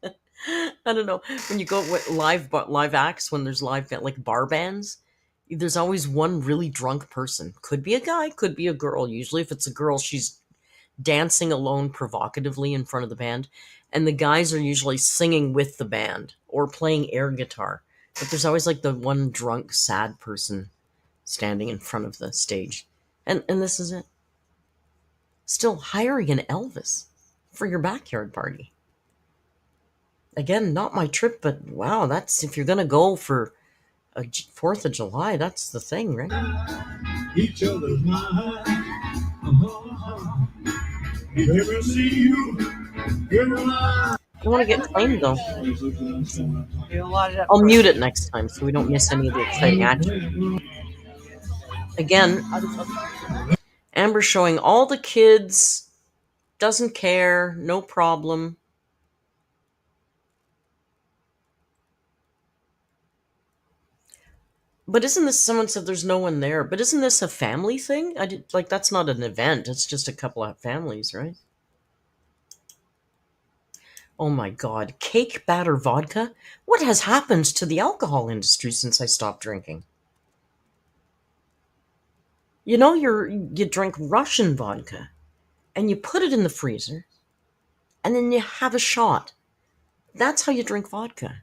I don't know. When you go with live acts, when there's live like bar bands, there's always one really drunk person. Could be a guy, could be a girl. Usually, if it's a girl, she's dancing alone provocatively in front of the band, and the guys are usually singing with the band or playing air guitar. But there's always like the one drunk, sad person standing in front of the stage. And this is it. Still hiring an Elvis for your backyard party. Again, not my trip, but wow, that's if you're going to go for a 4th of July, that's the thing, right? Each other's mind. Never see you. I want to get claimed, though. I'll mute it next time so we don't miss any of the exciting action. Again, Amber showing all the kids, doesn't care, no problem. But isn't this, someone said there's no one there, but isn't this a family thing? Like, that's not an event, it's just a couple of families, right? Oh my god, cake batter vodka? What has happened to the alcohol industry since I stopped drinking? You know, you drink Russian vodka, and you put it in the freezer, and then you have a shot. That's how you drink vodka.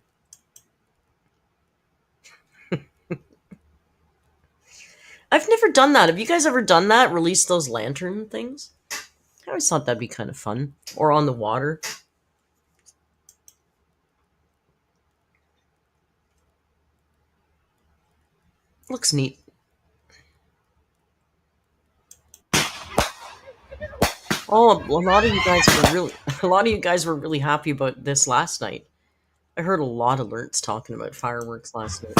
I've never done that. Have you guys ever done that? Release those lantern things? I always thought that'd be kind of fun. Or on the water. Looks neat. Oh, a lot of you guys were really happy about this last night. I heard a lot of alerts talking about fireworks last night.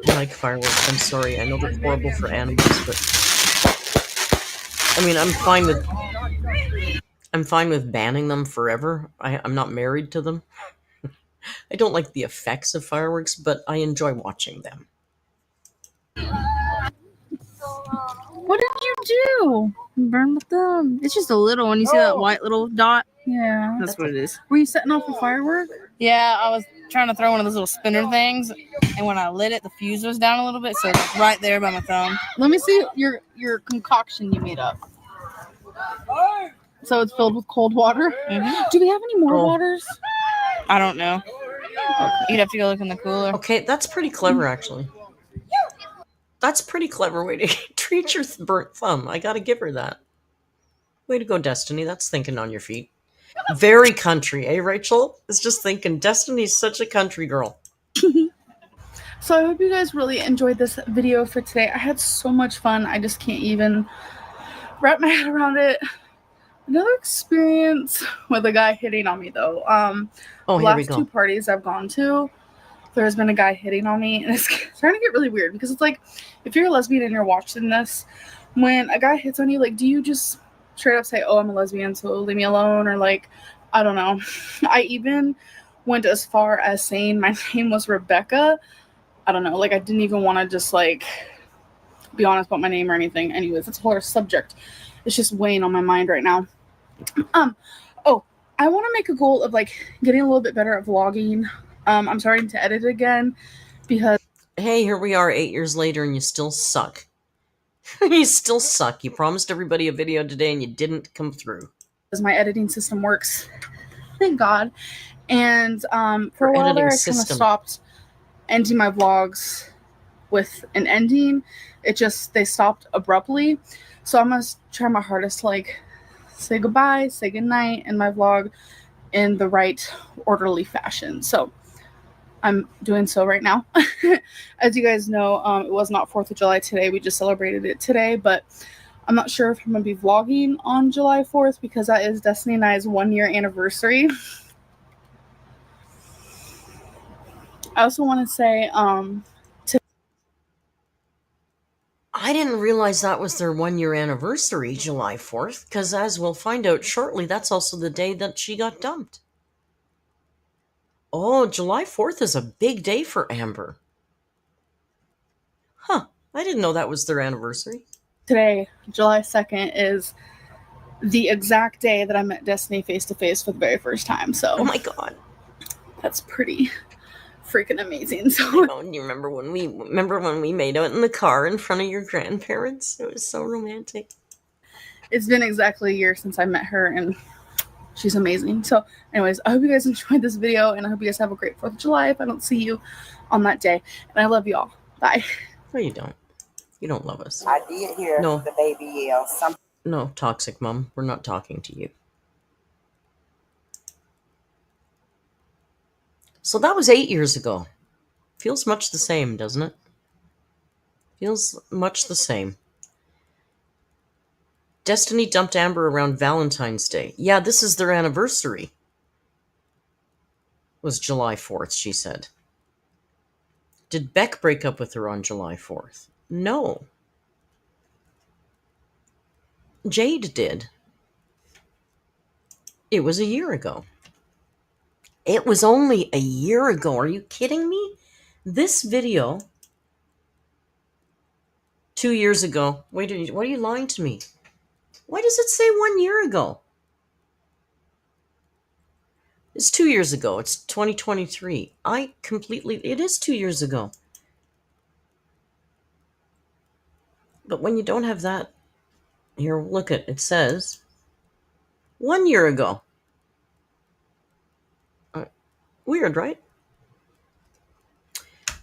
I like fireworks. I'm sorry. I know they're horrible for animals, but I mean, I'm fine with banning them forever. I'm not married to them. I don't like the effects of fireworks, but I enjoy watching them. What did you do? Burn my thumb. It's just a little one. You see that white little dot? Yeah. That's what it is. Were you setting off a firework? Yeah, I was trying to throw one of those little spinner things, and when I lit it, the fuse was down a little bit, so it's right there by my thumb. Let me see your concoction you made up. So it's filled with cold water? Mm-hmm. Do we have any more Oh. waters? I don't know. You'd have to go look in the cooler. Okay, that's pretty clever, actually. That's a pretty clever way to treat your burnt thumb. I gotta give her that. Way to go, Destiny. That's thinking on your feet. Very country, eh, Rachel? It's just thinking, Destiny's such a country girl. So I hope you guys really enjoyed this video for today. I had so much fun. I just can't even wrap my head around it. Another experience with a guy hitting on me, though. Oh, The here we last go. 2 parties I've gone to, there's been a guy hitting on me, and it's starting to get really weird because it's like, if you're a lesbian and you're watching this, when a guy hits on you, like, do you just straight up say, oh, I'm a lesbian, so leave me alone? Or like, I don't know. I even went as far as saying my name was Rebecca. I don't know. Like, I didn't even want to just like be honest about my name or anything. Anyways, that's a whole other subject. It's just weighing on my mind right now. Oh, I want to make a goal of like getting a little bit better at vlogging. I'm starting to edit again because Hey, here we are 8 years later and you still suck. You still suck. You promised everybody a video today and you didn't come through. my editing system works. Thank God. And for a while there, I kind of system. stopped ending my vlogs with an ending. They stopped abruptly. So I'm going to try my hardest to like say goodbye, say goodnight in my vlog in the right orderly fashion. So I'm doing so right now. As you guys know, it was not 4th of July today. We just celebrated it today, but I'm not sure if I'm going to be vlogging on July 4th because that is Destiny and I's 1-year anniversary. I also want to say, I didn't realize that was their 1-year anniversary, July 4th, because as we'll find out shortly, that's also the day that she got dumped. Oh, July 4th is a big day for Amber. Huh, I didn't know that was their anniversary. today, July 2nd, is the exact day that I met Destiny face to face for the very first time. So Oh my god. that's pretty freaking amazing. I So know, and you remember when we made out in the car in front of your grandparents? It was so romantic. it's been exactly a year since I met her, and she's amazing. So anyways, I hope you guys enjoyed this video, and I hope you guys have a great 4th of July if I don't see you on that day. And I love you all. Bye. No, you don't. You don't love us. I did hear No. the baby yell. No, toxic mom. We're not talking to you. So that was 8 years ago. Feels much the same, doesn't it? Feels much the same. Destiny dumped Amber around Valentine's Day. Yeah, this is their anniversary. Was July 4th, she said. Did Beck break up with her on July 4th? No. Jade did. It was a year ago. It was only a year ago. Are you kidding me? This video, 2 years ago. Wait, why are you lying to me? Why does it say 1 year ago? It's 2 years ago. It's 2023. It is 2 years ago. But when you don't have that, here, look at it says 1 year ago. Weird, right?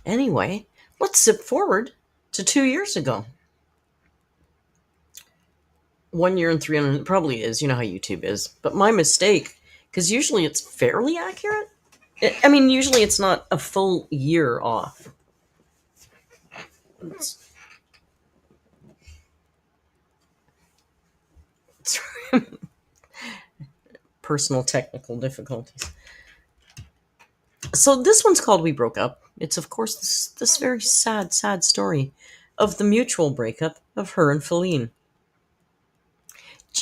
Anyway, let's zip forward to 2 years ago. 1 year and 300, it probably is. You know how YouTube is. But my mistake, because usually it's fairly accurate. Usually it's not a full year off. It's personal technical difficulties. So this one's called We Broke Up. It's, of course, this very sad, sad story of the mutual breakup of her and Feline.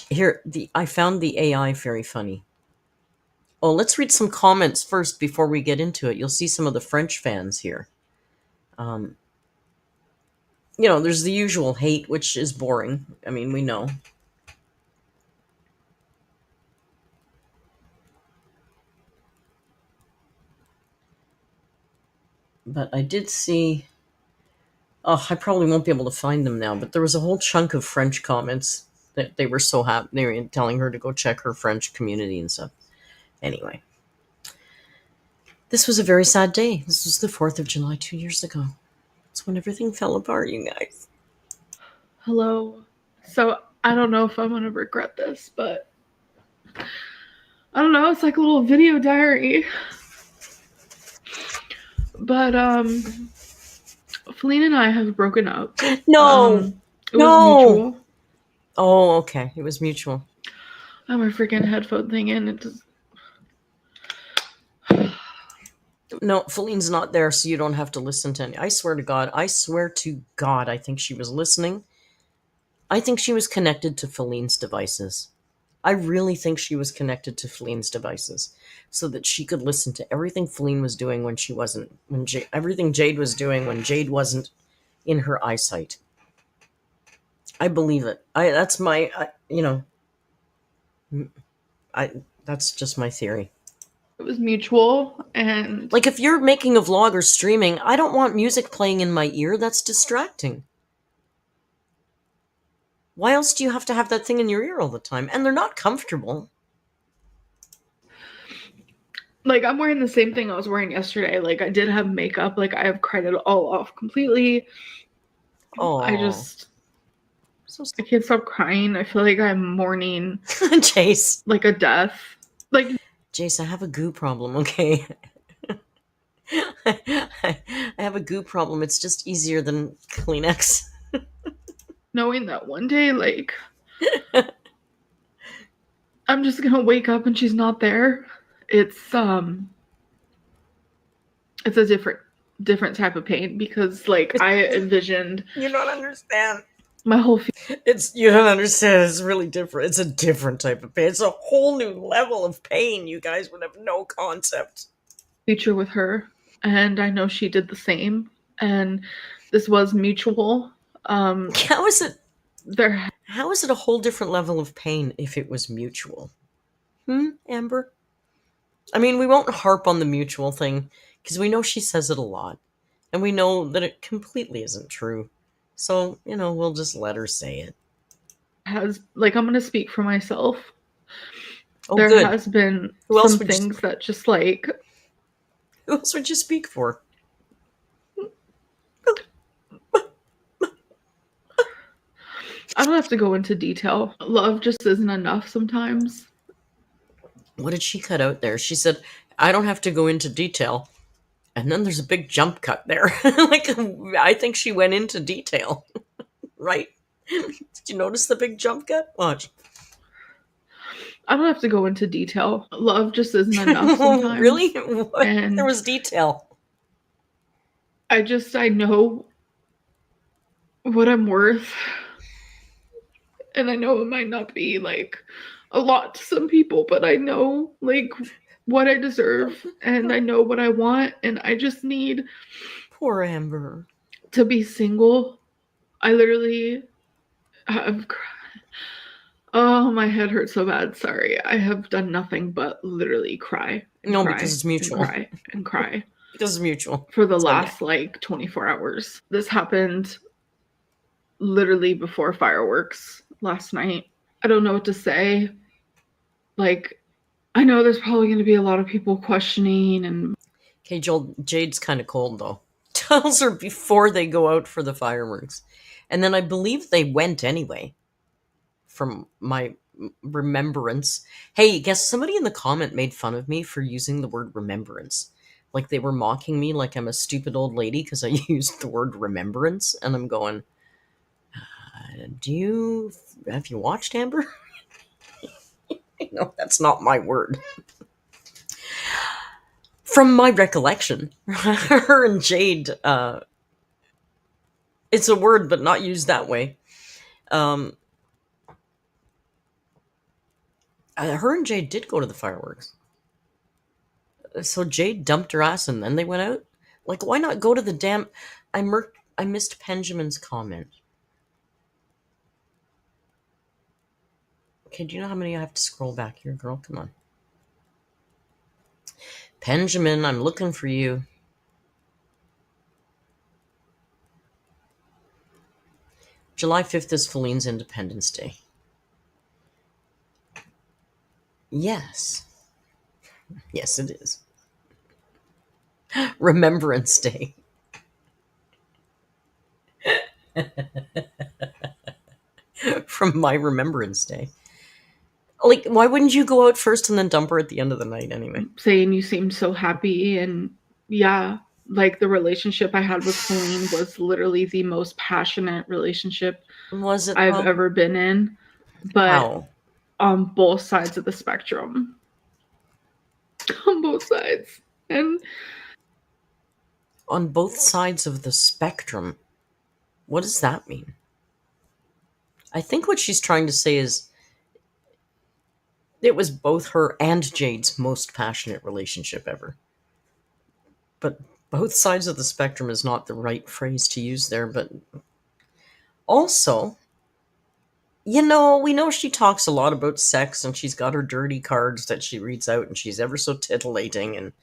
Here, I found the AI very funny. Oh, let's read some comments first before we get into it. You'll see some of the French fans here. There's the usual hate, which is boring. We know. But I did see... Oh, I probably won't be able to find them now, but there was a whole chunk of French comments that they were so happy. They were telling her to go check her French community and stuff. Anyway. This was a very sad day. This was the 4th of July 2 years ago. It's when everything fell apart, you guys. Hello. So, I don't know if I'm going to regret this, but I don't know. It's like a little video diary. But, Feline and I have broken up. No! It was mutual. Oh, okay. It was mutual. I have my freaking headphone thing in. It just... No, Feline's not there, so you don't have to listen to any. I swear to God, I think she was listening. I think she was connected to Feline's devices. I really think she was connected to Feline's devices so that she could listen to everything Feline was doing when she wasn't, everything Jade was doing when Jade wasn't in her eyesight. I believe it. That's just my theory. It was mutual, and... Like, if you're making a vlog or streaming, I don't want music playing in my ear. That's distracting. Why else do you have to have that thing in your ear all the time? And they're not comfortable. Like, I'm wearing the same thing I was wearing yesterday. Like, I did have makeup. Like, I have cried it all off completely. Oh, I can't stop crying. I feel like I'm mourning Jace, like a death. Like, Jace, I have a goo problem, okay? I have a goo problem. It's just easier than Kleenex. knowing that one day, like, I'm just gonna wake up and she's not there. It's a different type of pain, because, like, I envisioned... You don't understand. My whole You don't understand. It's really different. It's a different type of pain. It's a whole new level of pain. You guys would have no concept. future with her, and I know she did the same, and this was mutual. How is it a whole different level of pain if it was mutual? Amber? We won't harp on the mutual thing, because we know she says it a lot, and we know that it completely isn't true. So, we'll just let her say it. I'm going to speak for myself. Oh, there good. has been Who some things that just, like... Who else would you speak for? I don't have to go into detail. Love just isn't enough sometimes. What did she cut out there? She said, I don't have to go into detail. And then there's a big jump cut there. I think she went into detail. Right? Did you notice the big jump cut? Watch. I don't have to go into detail. Love just isn't enough sometimes. Really? What? And There was detail. I know what I'm worth. And I know it might not be like a lot to some people, but I know like what I deserve and I know what I want, and I just need Poor Amber. to be single. I literally have oh, my head hurts so bad. Sorry. I have done nothing but literally cry. And No, cry because it's mutual. And cry and cry. Because it's mutual. For the So, last like 24 hours. This happened literally before fireworks last night. I don't know what to say. Like, I know there's probably going to be a lot of people questioning and... Okay, Joel, Jade's kind of cold, though. Tells her before they go out for the fireworks. And then I believe they went anyway, from my remembrance. Hey, guess somebody in the comment made fun of me for using the word remembrance. Like they were mocking me like I'm a stupid old lady because I used the word remembrance. And I'm going, have you watched Amber? No, that's not my word. From my recollection, her and Jade, it's a word, but not used that way. Her and Jade did go to the fireworks. So Jade dumped her ass and then they went out? Like, why not go to the damn... I missed Benjamin's comment. Okay, do you know how many I have to scroll back here, girl? Come on. Benjamin, I'm looking for you. July 5th is Feline's Independence Day. Yes. Yes, it is. Remembrance Day. From my Remembrance Day. Like, why wouldn't you go out first and then dump her at the end of the night anyway? Saying you seemed so happy, and yeah, like the relationship I had with Celine was literally the most passionate relationship Was it? I've ever been in, but How? on both sides of the spectrum. On both sides. And on both sides of the spectrum. What does that mean? I think what she's trying to say is it was both her and Jade's most passionate relationship ever. But both sides of the spectrum is not the right phrase to use there, but also, you know, we know she talks a lot about sex and she's got her dirty cards that she reads out and she's ever so titillating and,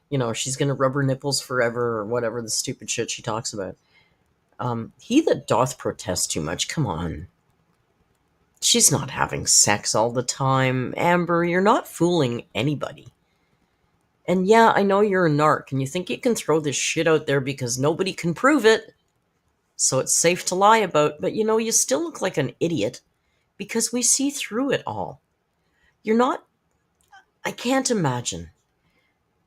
you know, she's going to rub her nipples forever or whatever the stupid shit she talks about. He that doth protest too much, come on. She's not having sex all the time. Amber, you're not fooling anybody. And yeah, I know you're a narc and you think you can throw this shit out there because nobody can prove it. So it's safe to lie about, but you know, you still look like an idiot because we see through it all. You're not... I can't imagine.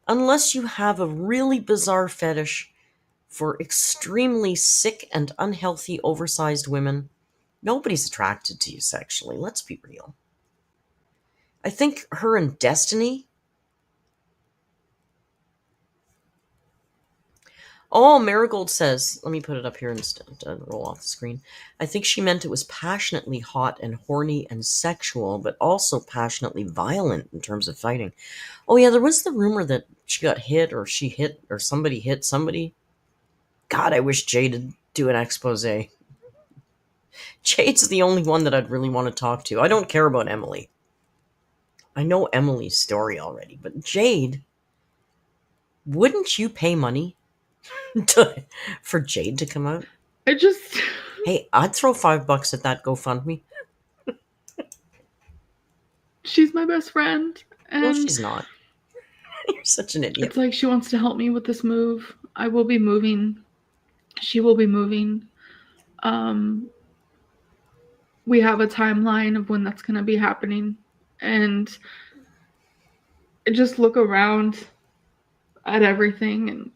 Unless you have a really bizarre fetish for extremely sick and unhealthy oversized women, nobody's attracted to you sexually. Let's be real. I think her and Destiny... Oh, Marigold says, let me put it up here instead to roll off the screen. I think she meant it was passionately hot and horny and sexual, but also passionately violent in terms of fighting. Oh yeah, there was the rumor that she got hit or she hit or somebody hit somebody. God, I wish Jade would do an expose. Jade's the only one that I'd really want to talk to. I don't care about Emily. I know Emily's story already, but Jade, wouldn't you pay money for Jade to come out? Hey, I'd throw $5 at that GoFundMe. she's my best friend. And No, she's not. You're such an idiot. it's like she wants to help me with this move. I will be moving. She will be moving. We have a timeline of when that's going to be happening. And I just look around at everything, and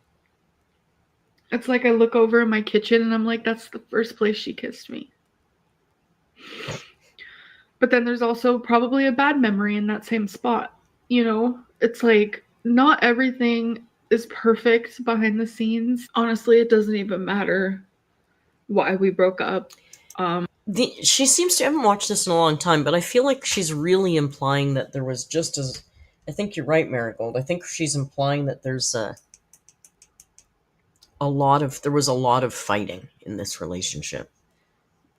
it's like I look over in my kitchen and I'm like, that's the first place she kissed me. But then there's also probably a bad memory in that same spot. You know, it's like not everything is perfect behind the scenes. Honestly, it doesn't even matter why we broke up. She seems to, I haven't watched this in a long time, but I feel like she's really implying that there was just as, I think you're right, Marigold. I think she's implying that there's there was a lot of fighting in this relationship.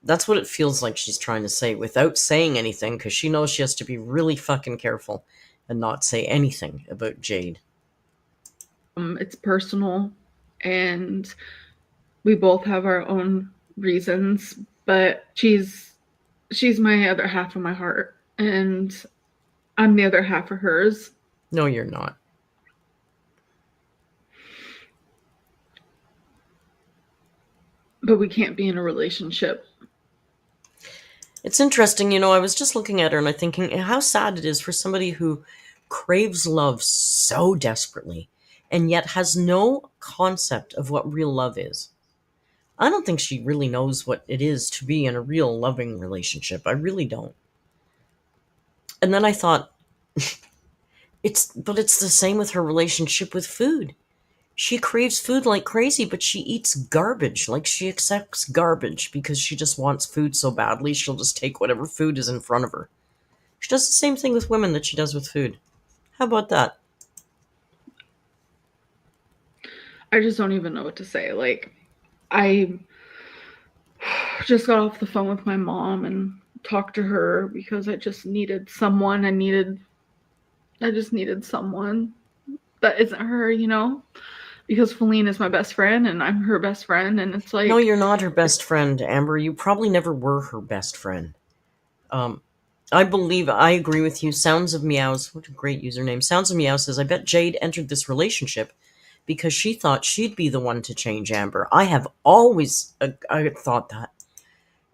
That's what it feels like she's trying to say without saying anything, because she knows she has to be really fucking careful and not say anything about Jade. It's personal, and we both have our own reasons, but she's my other half of my heart, and I'm the other half of hers. No, you're not. But we can't be in a relationship. It's interesting, I was just looking at her and I'm thinking how sad it is for somebody who craves love so desperately and yet has no concept of what real love is. I don't think she really knows what it is to be in a real loving relationship. I really don't. And then I thought, it's the same with her relationship with food. She craves food like crazy, but she eats garbage. Like, she accepts garbage because she just wants food so badly, she'll just take whatever food is in front of her. She does the same thing with women that she does with food. How about that? I just don't even know what to say. Like, I just got off the phone with my mom and talked to her because I just needed someone. I just needed someone that isn't her, because Feline is my best friend and I'm her best friend, and it's like, No, you're not her best friend, Amber. You probably never were her best friend. I agree with you. Sounds of Meows, what a great username. Sounds of Meow says, I bet Jade entered this relationship because she thought she'd be the one to change Amber. I have always I thought that.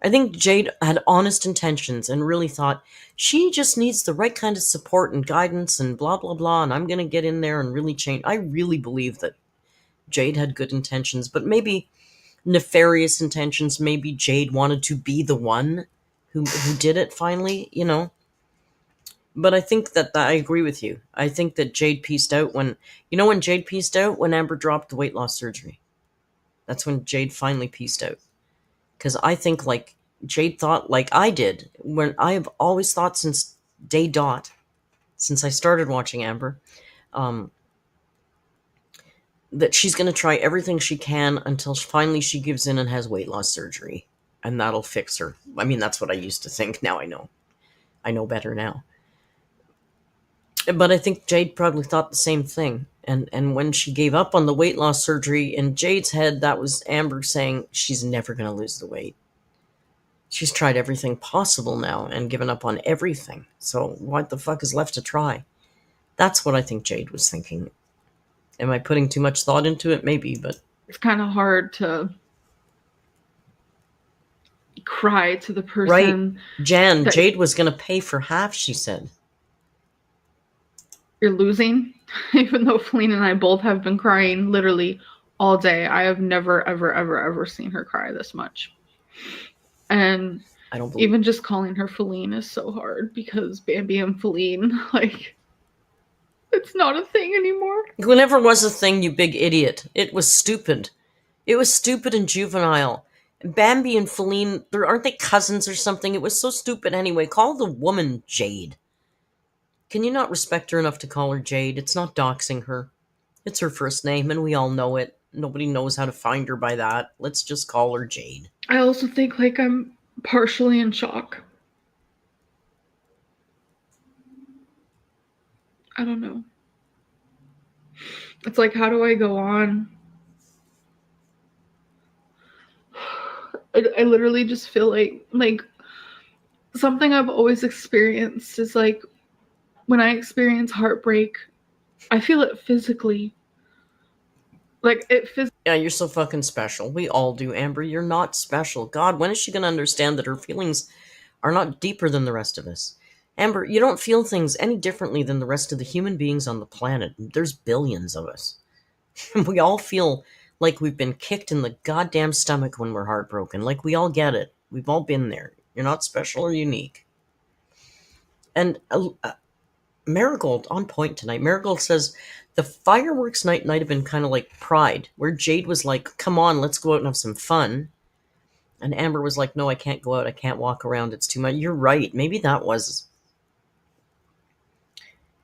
I think Jade had honest intentions and really thought she just needs the right kind of support and guidance and blah, blah, blah, and I'm going to get in there and really change. I really believe that Jade had good intentions, but maybe nefarious intentions. Maybe Jade wanted to be the one who did it finally, But I think that I agree with you. I think that Jade pieced out when Jade pieced out? When Amber dropped the weight loss surgery. That's when Jade finally pieced out. Because I think, like, Jade thought, like I did, when I have always thought since day dot, since I started watching Amber, that she's going to try everything she can until finally she gives in and has weight loss surgery. And that'll fix her. I mean, that's what I used to think. Now I know. I know better now. But I think Jade probably thought the same thing. And when she gave up on the weight loss surgery, in Jade's head, that was Amber saying she's never going to lose the weight. She's tried everything possible now and given up on everything. So what the fuck is left to try? That's what I think Jade was thinking. Am I putting too much thought into it? Maybe, but it's kind of hard to cry to the person. Right. Jan, Jade was going to pay for half, she said. You're losing, even though Feline and I both have been crying literally all day. I have never, ever, ever, ever seen her cry this much. And I don't believe even just calling her Feline is so hard because Bambi and Feline, like, it's not a thing anymore. It never was a thing, you big idiot. It was stupid. It was stupid and juvenile. Bambi and Feline, aren't they cousins or something? It was so stupid anyway. Call the woman Jade. Can you not respect her enough to call her Jade? It's not doxing her. It's her first name, and we all know it. Nobody knows how to find her by that. Let's just call her Jade. I also think, like, I'm partially in shock. I don't know. It's like, how do I go on? I literally just feel like something I've always experienced is, like, when I experience heartbreak, I feel it physically. Like, Yeah, you're so fucking special. We all do, Amber. You're not special. God, when is she going to understand that her feelings are not deeper than the rest of us? Amber, you don't feel things any differently than the rest of the human beings on the planet. There's billions of us. We all feel like we've been kicked in the goddamn stomach when we're heartbroken. Like, we all get it. We've all been there. You're not special or unique. And Marigold, on point tonight. Marigold says the fireworks night might have been kind of like Pride, where Jade was like, come on, let's go out and have some fun. And Amber was like, no, I can't go out. I can't walk around. It's too much. You're right. Maybe that was.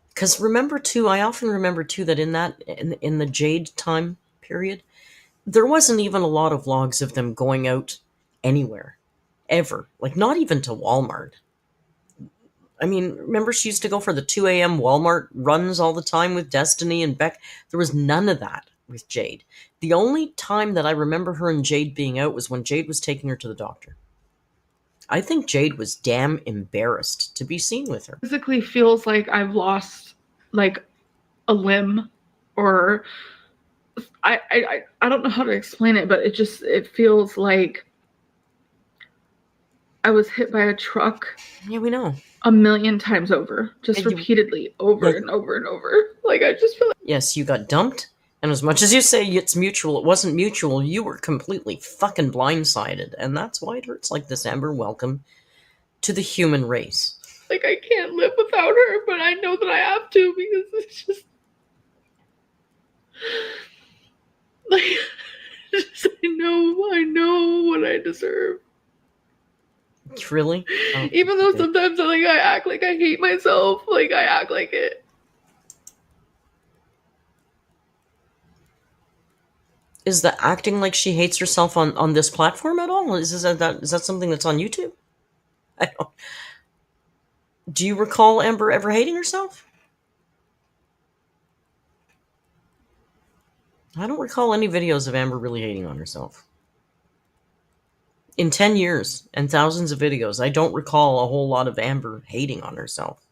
Because remember, too, I often remember, too, that in the Jade time period, there wasn't even a lot of logs of them going out anywhere. Ever. Like, not even to Walmart. I mean, remember she used to go for the 2 a.m. Walmart runs all the time with Destiny and Beck? There was none of that with Jade. The only time that I remember her and Jade being out was when Jade was taking her to the doctor. I think Jade was damn embarrassed to be seen with her. Physically feels like I've lost like a limb, or I don't know how to explain it, but it feels like I was hit by a truck. Yeah, we know. A million times over, just And repeatedly, over and over and over. Like, I just feel like... Yes, you got dumped, and as much as you say it's mutual, it wasn't mutual. You were completely fucking blindsided, and that's why it hurts like this, Amber. Welcome to the human race. Like, I can't live without her, but I know that I have to, because it's just... Like, I know what I deserve. Really? Oh, Even though okay. sometimes I act like I hate myself, like I act like it. Is the acting like she hates herself on this platform at all? Is that something that's on YouTube? I don't. Do you recall Amber ever hating herself? I don't recall any videos of Amber really hating on herself. In 10 years and thousands of videos, I don't recall a whole lot of Amber hating on herself.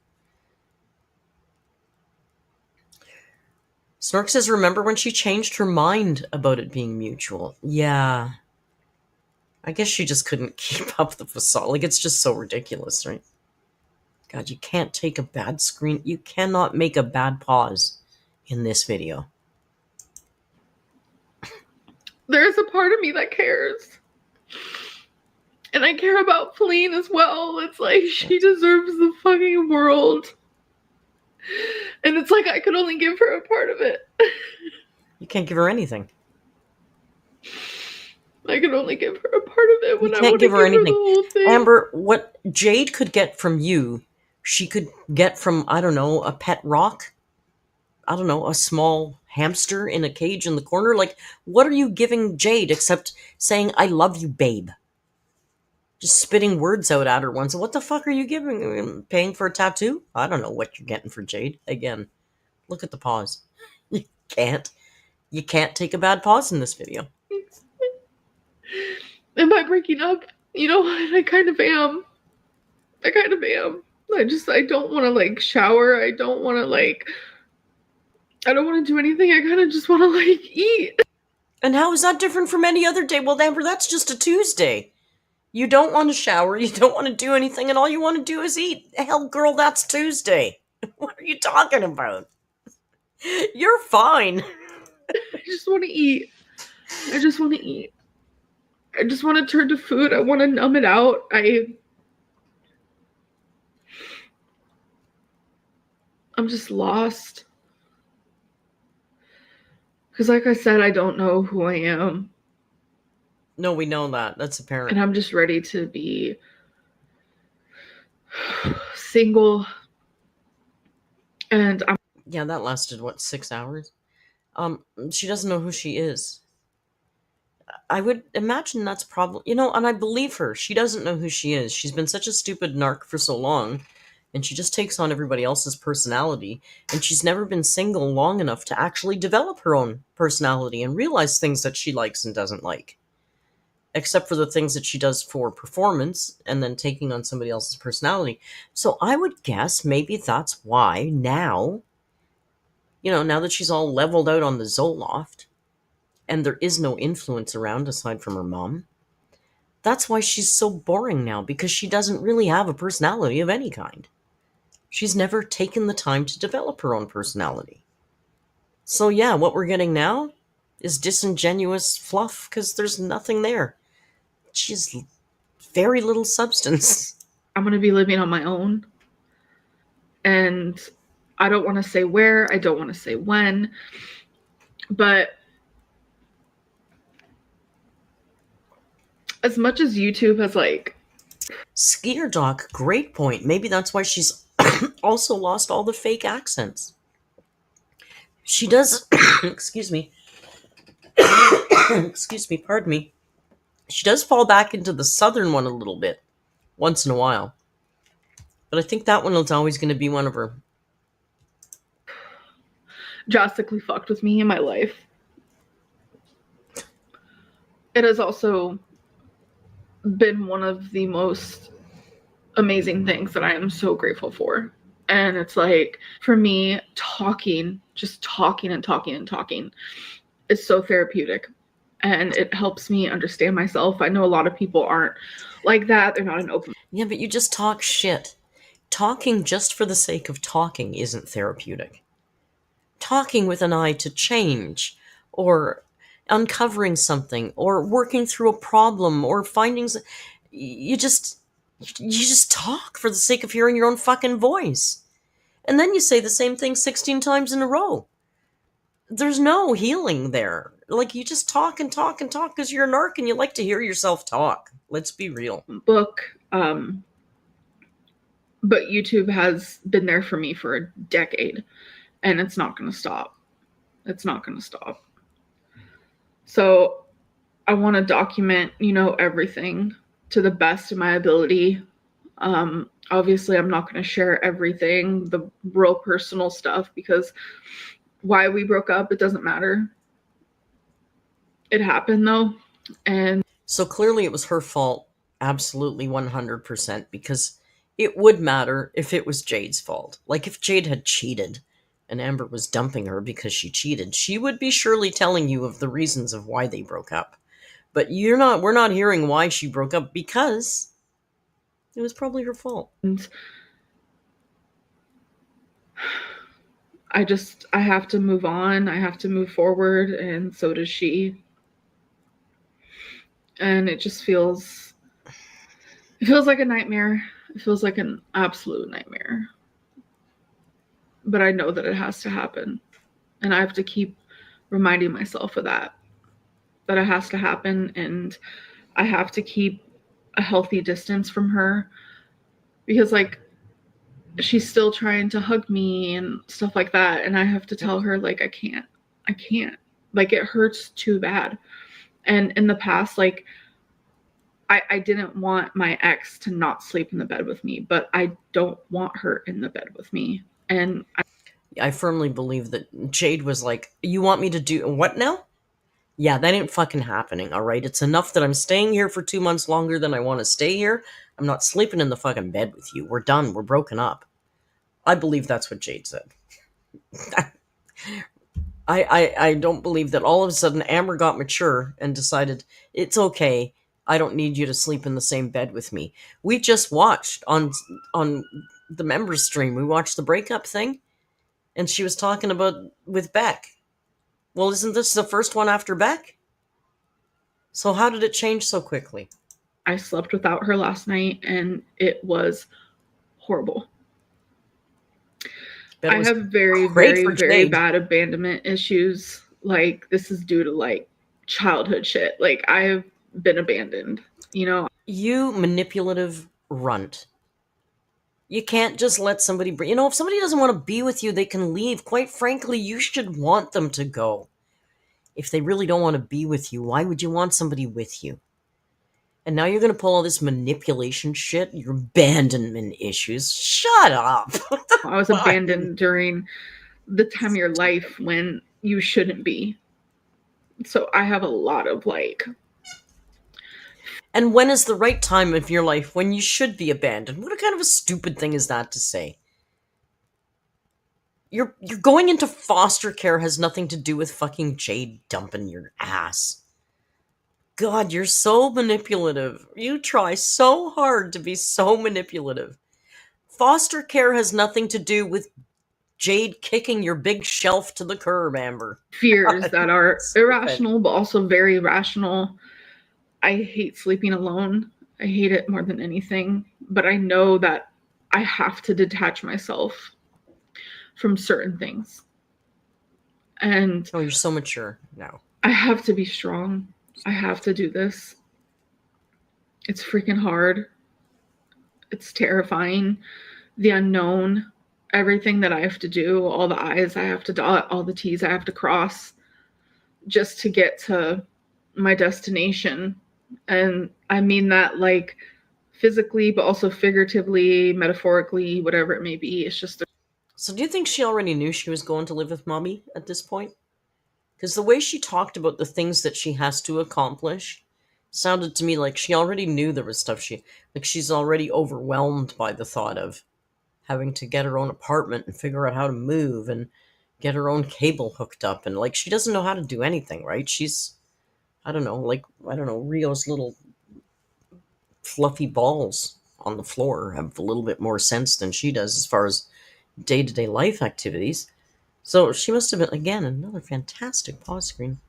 Snork says, remember when she changed her mind about it being mutual? Yeah. I guess she just couldn't keep up the facade. Like, it's just so ridiculous, right? God, you can't take a bad screen. You cannot make a bad pause in this video. There's a part of me that cares. And I care about Feline as well. It's like, she deserves the fucking world. And it's like, I could only give her a part of it. You can't give her anything. I can only give her a part of it when You I can't want to give her anything. the whole thing. Amber, what Jade could get from you, she could get from, I don't know, a pet rock? I don't know, a small hamster in a cage in the corner? Like, what are you giving Jade except saying, I love you, babe? Just spitting words out at her once. What the fuck are you giving? Paying for a tattoo? I don't know what you're getting for Jade. Again, look at the pause. You can't. You can't take a bad pause in this video. Am I breaking up? You know what? I kind of am. I don't want to like shower. I don't want to do anything. I kind of just want to like eat. And how is that different from any other day? Well, Amber, that's just a Tuesday. You don't want to shower, you don't want to do anything, and all you want to do is eat. Hell, girl, that's Tuesday. What are you talking about? You're fine. I just want to eat. I just want to turn to food. I want to numb it out. I'm just lost. Because like I said, I don't know who I am. No, we know that. That's apparent. And I'm just ready to be single. And I'm... Yeah, that lasted, 6 hours? She doesn't know who she is. I would imagine that's probably... and I believe her. She doesn't know who she is. She's been such a stupid narc for so long, and she just takes on everybody else's personality, and she's never been single long enough to actually develop her own personality and realize things that she likes and doesn't like. Except for the things that she does for performance and then taking on somebody else's personality. So I would guess maybe that's why now, now that she's all leveled out on the Zoloft and there is no influence around aside from her mom, that's why she's so boring now, because she doesn't really have a personality of any kind. She's never taken the time to develop her own personality. So yeah, what we're getting now is disingenuous fluff because there's nothing there. She's very little substance. I'm going to be living on my own. And I don't want to say where, I don't want to say when, but as much as YouTube has like... Skier Doc, great point. Maybe that's why she's also lost all the fake accents. She does, excuse me, excuse me, pardon me. She does fall back into the southern one a little bit, once in a while. But I think that one is always going to be one of her. Drastically fucked with me in my life. It has also been one of the most amazing things that I am so grateful for. And it's like, for me, just talking and talking and talking is so therapeutic. And it helps me understand myself. I know a lot of people aren't like that. They're not an open... Yeah, but you just talk shit. Talking just for the sake of talking isn't therapeutic. Talking with an eye to change, or uncovering something, or working through a problem, or finding... You just talk for the sake of hearing your own fucking voice. And then you say the same thing 16 times in a row. There's no healing there. Like, you just talk and talk and talk because you're a narc and you like to hear yourself talk. Let's be real. Book, but YouTube has been there for me for a decade, and it's not going to stop. It's not going to stop. So I want to document, everything to the best of my ability. Obviously, I'm not going to share everything, the real personal stuff, because why we broke up, it doesn't matter. It happened, though. And so clearly it was her fault, absolutely 100%, because it would matter if it was Jade's fault. Like, if Jade had cheated and Amber was dumping her because she cheated, she would be surely telling you of the reasons of why they broke up. But we're not hearing why she broke up, because it was probably her fault. I have to move on. I have to move forward, and so does she. And it feels like a nightmare. It feels like an absolute nightmare. But I know that it has to happen. And I have to keep reminding myself of that it has to happen. And I have to keep a healthy distance from her, because like, she's still trying to hug me and stuff like that. And I have to tell her, like, I can't, like, it hurts too bad. And in the past, like, I didn't want my ex to not sleep in the bed with me, but I don't want her in the bed with me. And I firmly believe that Jade was like, you want me to do what now? Yeah, that ain't fucking happening, all right? It's enough that I'm staying here for 2 months longer than I want to stay here. I'm not sleeping in the fucking bed with you. We're done. We're broken up. I believe that's what Jade said. I don't believe that all of a sudden Amber got mature and decided, it's okay, I don't need you to sleep in the same bed with me. We just watched on the members stream, we watched the breakup thing, and she was talking about with Beck. Well, isn't this the first one after Beck? So how did it change so quickly? I slept without her last night, and it was horrible. I have very, very, very bad abandonment issues. Like, this is due to like childhood shit. Like, I have been abandoned, You manipulative runt. You can't just let somebody... if somebody doesn't want to be with you, they can leave. Quite frankly, you should want them to go. If they really don't want to be with you, why would you want somebody with you? And now you're going to pull all this manipulation shit, your abandonment issues. Shut up. I was abandoned during the time of your life when you shouldn't be. So I have a lot of like... And when is the right time of your life when you should be abandoned? What kind of a stupid thing is that to say? You're going into foster care has nothing to do with fucking Jade dumping your ass. God, you're so manipulative. You try so hard to be so manipulative. Foster care has nothing to do with Jade kicking your big shelf to the curb, Amber. Fears that are irrational, but also very rational. I hate sleeping alone. I hate it more than anything, but I know that I have to detach myself from certain things. And Oh, you're so mature now. I have to be strong. I have to do this. It's freaking hard. It's terrifying. The unknown, everything that I have to do, all the I's I have to dot, all the T's I have to cross just to get to my destination. And I mean that like physically, but also figuratively, metaphorically, whatever it may be. It's just So do you think she already knew she was going to live with Mommy at this point? Because the way she talked about the things that she has to accomplish sounded to me like she already knew there was stuff she's already overwhelmed by the thought of having to get her own apartment and figure out how to move and get her own cable hooked up, and like she doesn't know how to do anything, right? She's I don't know, Rio's little fluffy balls on the floor have a little bit more sense than she does as far as day-to-day life activities. So she must have been, again, another fantastic pause screen.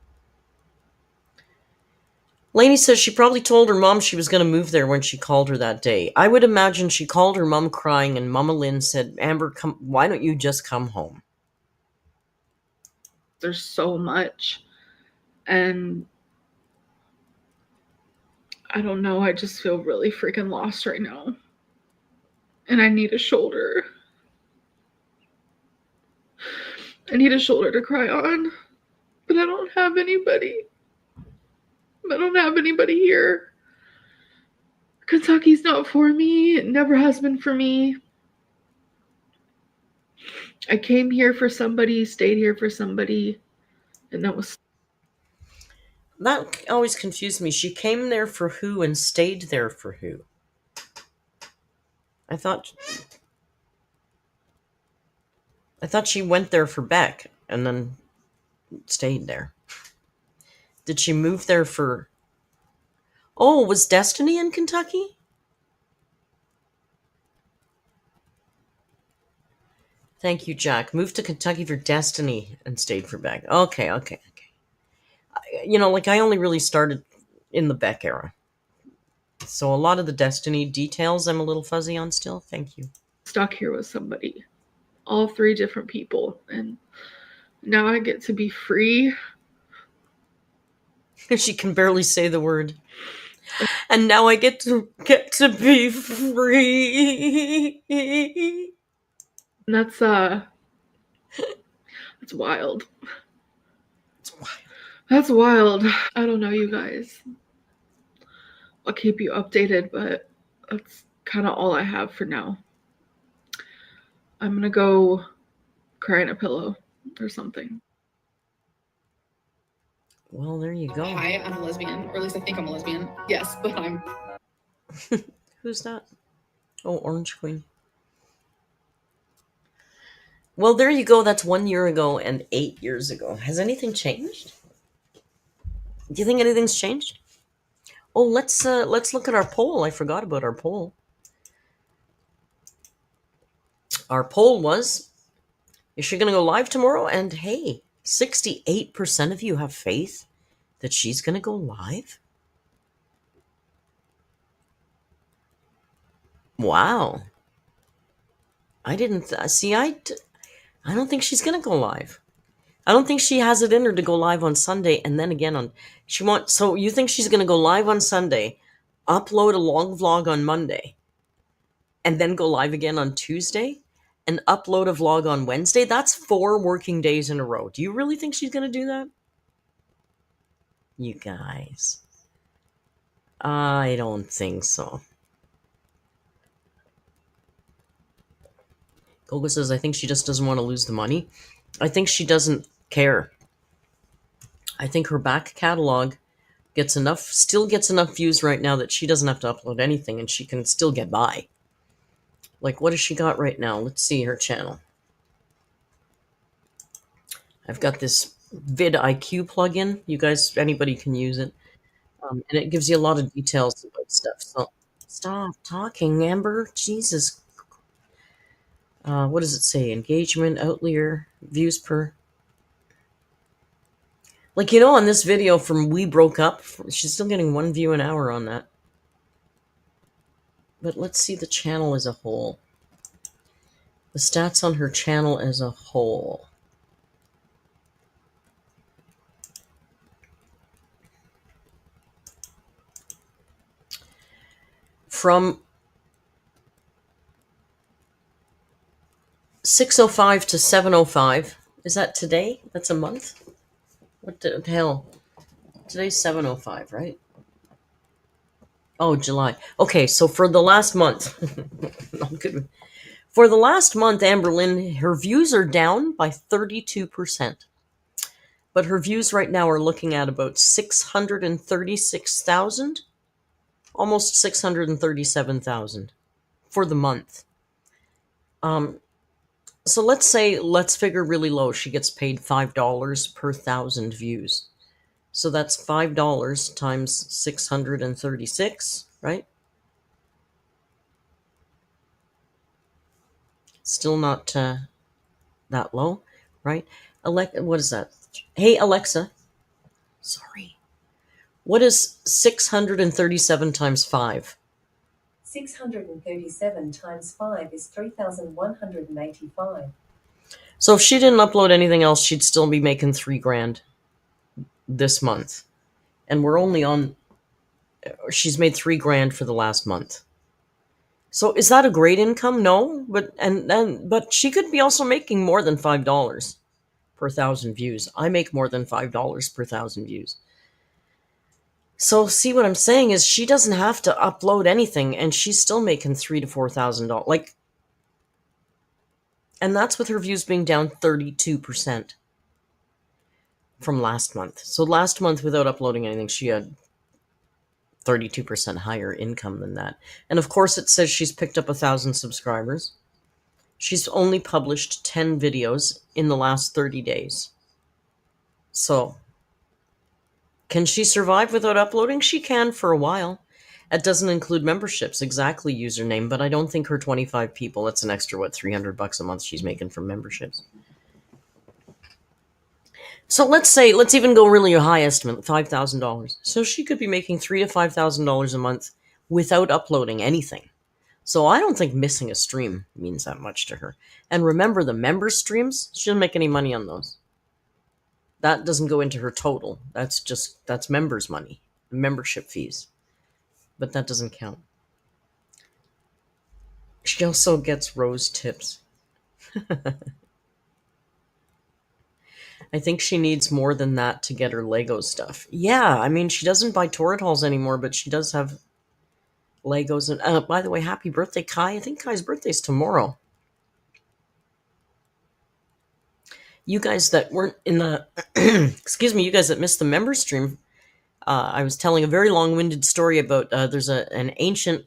Lainey says she probably told her mom she was going to move there when she called her that day. I would imagine she called her mom crying, and Mama Lynn said, Amber, come, why don't you just come home? there's so much. And I don't know, I just feel really freaking lost right now. And I need a shoulder. I need a shoulder to cry on. But I don't have anybody. I don't have anybody here. Kentucky's not for me. It never has been for me. I came here for somebody, stayed here for somebody, and that was... That always confused me. She came there for who and stayed there for who? I thought she went there for Beck and then stayed there. Did she move there for... Oh, was Destiny in Kentucky? Thank you, Jack. Moved to Kentucky for Destiny and stayed for Beck. Okay. I only really started in the Beck era. So a lot of the Destiny details I'm a little fuzzy on still. Thank you. Stuck here with somebody. All 3 different people. And now I get to be free. She can barely say the word. And now I get to be free. And that's wild. It's wild. That's wild. I don't know, you guys. I'll keep you updated, but that's kind of all I have for now. I'm gonna go cry in a pillow or something. Well, there you go. Hi, I'm a lesbian, or at least I think I'm a lesbian. Yes, but I'm... Who's that? Oh, Orange Queen. Well, there you go. That's 1 year ago and 8 years ago. Has anything changed? Do you think anything's changed? Oh, let's look at our poll. I forgot about our poll. Our poll was, is she going to go live tomorrow? And hey, 68% of you have faith that she's going to go live. Wow. I didn't see. I don't think she's going to go live. I don't think she has it in her to go live on Sunday and then again on... So you think she's going to go live on Sunday, upload a long vlog on Monday, and then go live again on Tuesday, and upload a vlog on Wednesday? That's 4 working days in a row. Do you really think she's going to do that? You guys. I don't think so. Goga says, I think she just doesn't want to lose the money. I think she doesn't care. I think her back catalog still gets enough views right now that she doesn't have to upload anything and she can still get by. Like, what has she got right now? Let's see her channel. I've got this vidIQ plugin. You guys, anybody can use it. And it gives you a lot of details about stuff. So stop talking, Amber. Jesus. What does it say? Engagement, outlier, views per... on this video from We Broke Up, she's still getting 1 view an hour on that. But let's see the channel as a whole. The stats on her channel as a whole. From 6:05 to 7:05. Is that today? That's a month? What the hell? Today's 7:05, right? Oh, July. Okay, so for the last month, not good. For the last month, Amberlynn, her views are down by 32%. But her views right now are looking at about 636,000, almost 637,000 for the month. So let's figure really low. She gets paid $5 per 1,000 views. So that's $5 times 636, right? Still not that low, right? What is that? Hey, Alexa. Sorry. What is 637 times 5? 637 times 5 is 3,185. So if she didn't upload anything else, she'd still be making $3,000 this month. And we're only on, she's made $3,000 for the last month. So is that a great income? No, but she could be also making more than $5 per 1,000 views. I make more than $5 per 1,000 views. So see what I'm saying is she doesn't have to upload anything, and she's still making $3,000 to $4,000. Like, and that's with her views being down 32% from last month. So last month, without uploading anything, she had 32% higher income than that. And of course, it says she's picked up 1,000 subscribers. She's only published 10 videos in the last 30 days. So, can she survive without uploading? She can for a while. It doesn't include memberships, exactly username, but I don't think her 25 people, that's an extra, $300 a month she's making from memberships. So let's even go really a high estimate, $5,000. So she could be making $3,000 to $5,000 a month without uploading anything. So I don't think missing a stream means that much to her. And remember, the member streams, she doesn't make any money on those. That doesn't go into her total. That's members' money, membership fees. But that doesn't count. She also gets rose tips. I think she needs more than that to get her Lego stuff. Yeah, I mean, she doesn't buy torrid halls anymore, but she does have Legos. And by the way, happy birthday, Kai. I think Kai's birthday's tomorrow. You guys that weren't in the, excuse me, you guys that missed the member stream, I was telling a very long-winded story about there's an ancient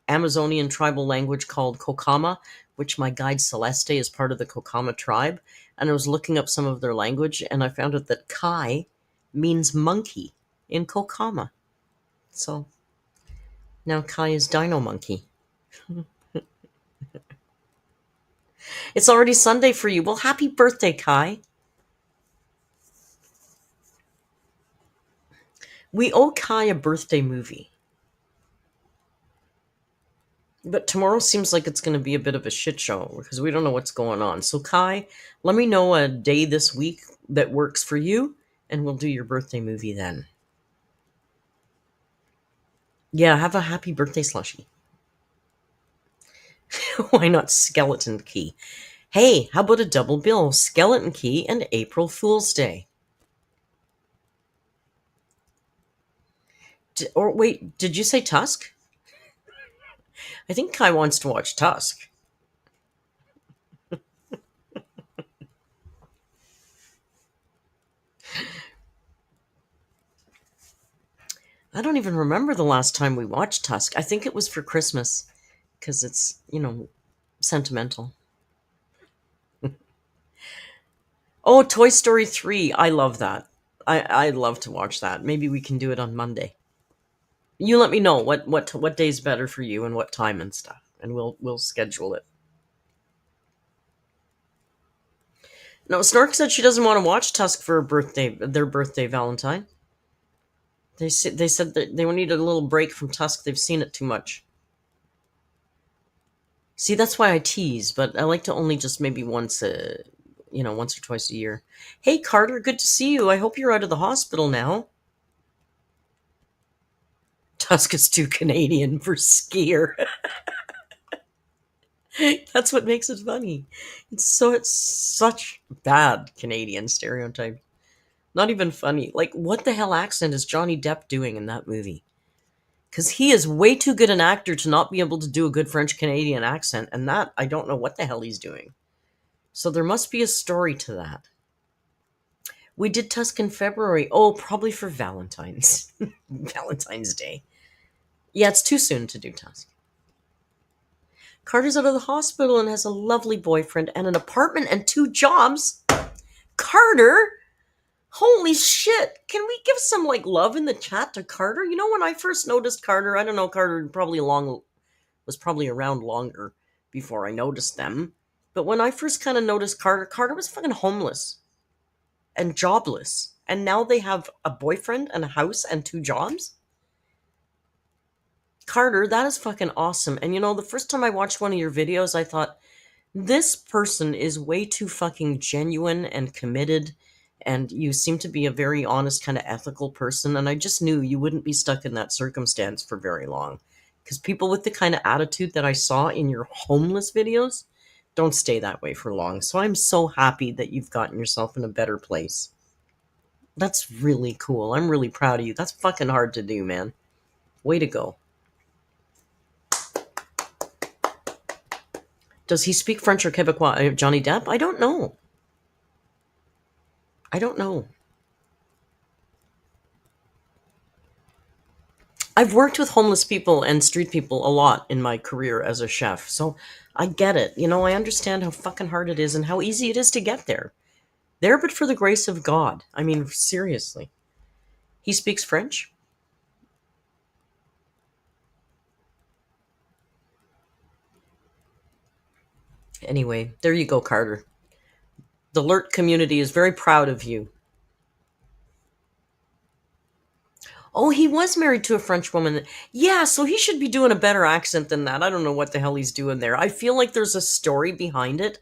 Amazonian tribal language called Kokama, which my guide Celeste is part of the Kokama tribe. And I was looking up some of their language, and I found out that Kai means monkey in Kokama. So now Kai is Dino Monkey. It's already Sunday for you. Well, happy birthday, Kai. We owe Kai a birthday movie. But tomorrow seems like it's going to be a bit of a shit show because we don't know what's going on. So, Kai, let me know a day this week that works for you, and we'll do your birthday movie then. Yeah, have a happy birthday slushie. Why not Skeleton Key? Hey, how about a double bill? Skeleton Key and April Fool's Day. Wait, did you say Tusk? I think Kai wants to watch Tusk. I don't even remember the last time we watched Tusk. I think it was for Christmas because it's, sentimental. Oh, Toy Story 3. I love that. I love to watch that. Maybe we can do it on Monday. You let me know what day's better for you and what time and stuff, and we'll schedule it. No, Snork said she doesn't want to watch Tusk for their birthday Valentine. They said that they need a little break from Tusk. They've seen it too much. See, that's why I tease, but I like to only just maybe once or twice a year. Hey, Carter, good to see you. I hope you're out of the hospital now. Tusk is too Canadian for skier. That's what makes it funny. It's such bad Canadian stereotype. Not even funny. Like, what the hell accent is Johnny Depp doing in that movie? Because he is way too good an actor to not be able to do a good French Canadian accent, and that, I don't know what the hell he's doing. So there must be a story to that. We did Tusk in February. Oh, probably for Valentine's. Valentine's Day. Yeah, it's too soon to do Tusk. Carter's out of the hospital and has a lovely boyfriend and an apartment and 2 jobs. Carter? Holy shit. Can we give some love in the chat to Carter? You know, when I first noticed Carter, I don't know, Carter was probably around longer before I noticed them. But when I first kind of noticed Carter was fucking homeless and jobless. And now they have a boyfriend and a house and 2 jobs? Carter, that is fucking awesome. And you know, the first time I watched one of your videos, I thought, this person is way too fucking genuine and committed, and you seem to be a very honest, kind of ethical person, and I just knew you wouldn't be stuck in that circumstance for very long. Because people with the kind of attitude that I saw in your homeless videos don't stay that way for long. So I'm so happy that you've gotten yourself in a better place. That's really cool. I'm really proud of you. That's fucking hard to do, man. Way to go. Does he speak French or Quebecois, Johnny Depp? I don't know. I've worked with homeless people and street people a lot in my career as a chef, so I get it. You know, I understand how fucking hard it is and how easy it is to get there. There but for the grace of God. I mean, seriously. He speaks French? Anyway, there you go, Carter. The alert community is very proud of you. Oh, he was married to a French woman. Yeah, so he should be doing a better accent than that. I don't know what the hell he's doing there. I feel like there's a story behind it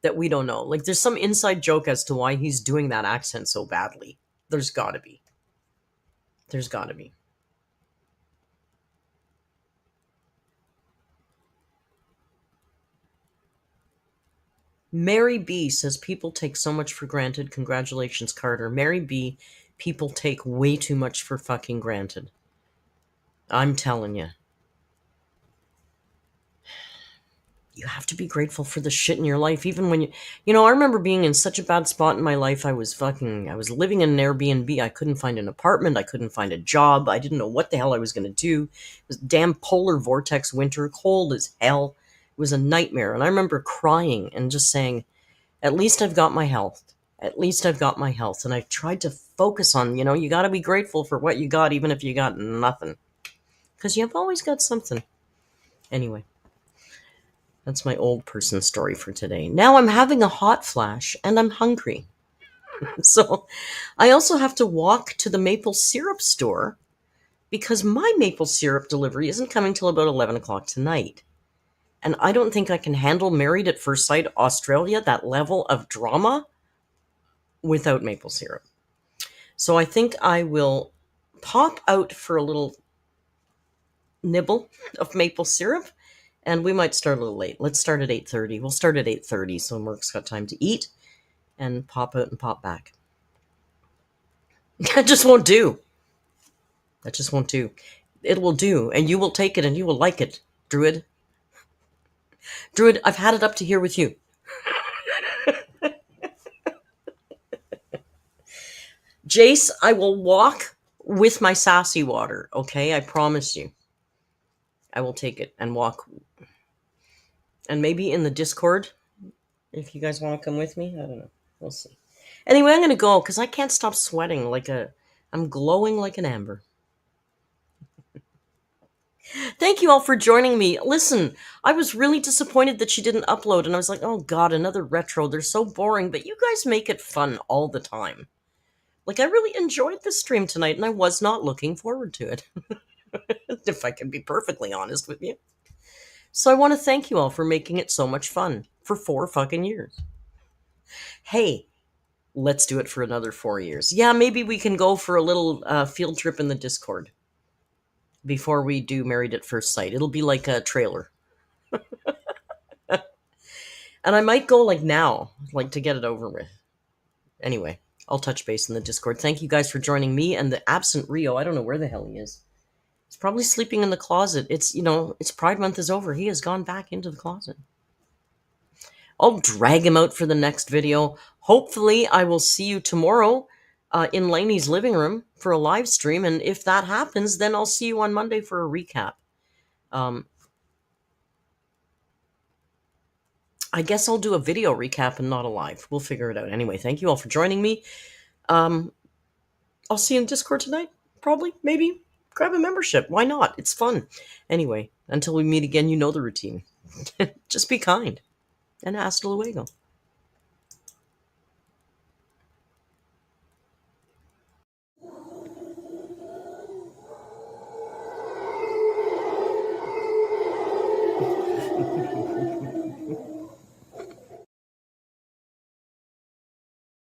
that we don't know. Like, there's some inside joke as to why he's doing that accent so badly. There's gotta be. Mary B says people take so much for granted. Congratulations, Carter. Mary B, people take way too much for fucking granted. I'm telling you. You have to be grateful for the shit in your life, even when I remember being in such a bad spot in my life. I was living in an Airbnb. I couldn't find an apartment. I couldn't find a job. I didn't know what the hell I was going to do. It was damn polar vortex winter, cold as hell. It was a nightmare. And I remember crying and just saying, at least I've got my health. At least I've got my health. And I tried to focus on, you got to be grateful for what you got, even if you got nothing. Because you've always got something. Anyway. That's my old person story for today. Now I'm having a hot flash and I'm hungry. So I also have to walk to the maple syrup store because my maple syrup delivery isn't coming till about 11 o'clock tonight. And I don't think I can handle Married at First Sight Australia, that level of drama, without maple syrup. So I think I will pop out for a little nibble of maple syrup. And we might start a little late. Let's start at 8:30. We'll start at 8:30 so Merc's got time to eat and pop out and pop back. That just won't do. It will do, and you will take it and you will like it, Druid. Druid, I've had it up to here with you. Jace, I will walk with my sassy water, okay? I promise you. I will take it and walk. And maybe in the Discord, if you guys want to come with me. I don't know. We'll see. Anyway, I'm going to go because I can't stop sweating I'm glowing like an amber. Thank you all for joining me. Listen, I was really disappointed that she didn't upload, and I was like, oh god, another retro. They're so boring, but you guys make it fun all the time. I really enjoyed this stream tonight, and I was not looking forward to it. If I can be perfectly honest with you. So I want to thank you all for making it so much fun for 4 fucking years. Hey, let's do it for another 4 years. Yeah, maybe we can go for a little field trip in the Discord before we do Married at First Sight. It'll be like a trailer. And I might go like now, like to get it over with. Anyway, I'll touch base in the Discord. Thank you guys for joining me and the absent Rio. I don't know where the hell he is. He's probably sleeping in the closet. It's, it's Pride Month is over. He has gone back into the closet. I'll drag him out for the next video. Hopefully, I will see you tomorrow in Lainey's living room for a live stream. And if that happens, then I'll see you on Monday for a recap. I guess I'll do a video recap and not a live. We'll figure it out. Anyway, thank you all for joining me. I'll see you in Discord tonight. Probably, maybe. Grab a membership. Why not? It's fun. Anyway, until we meet again, you know the routine. Just be kind. And hasta luego.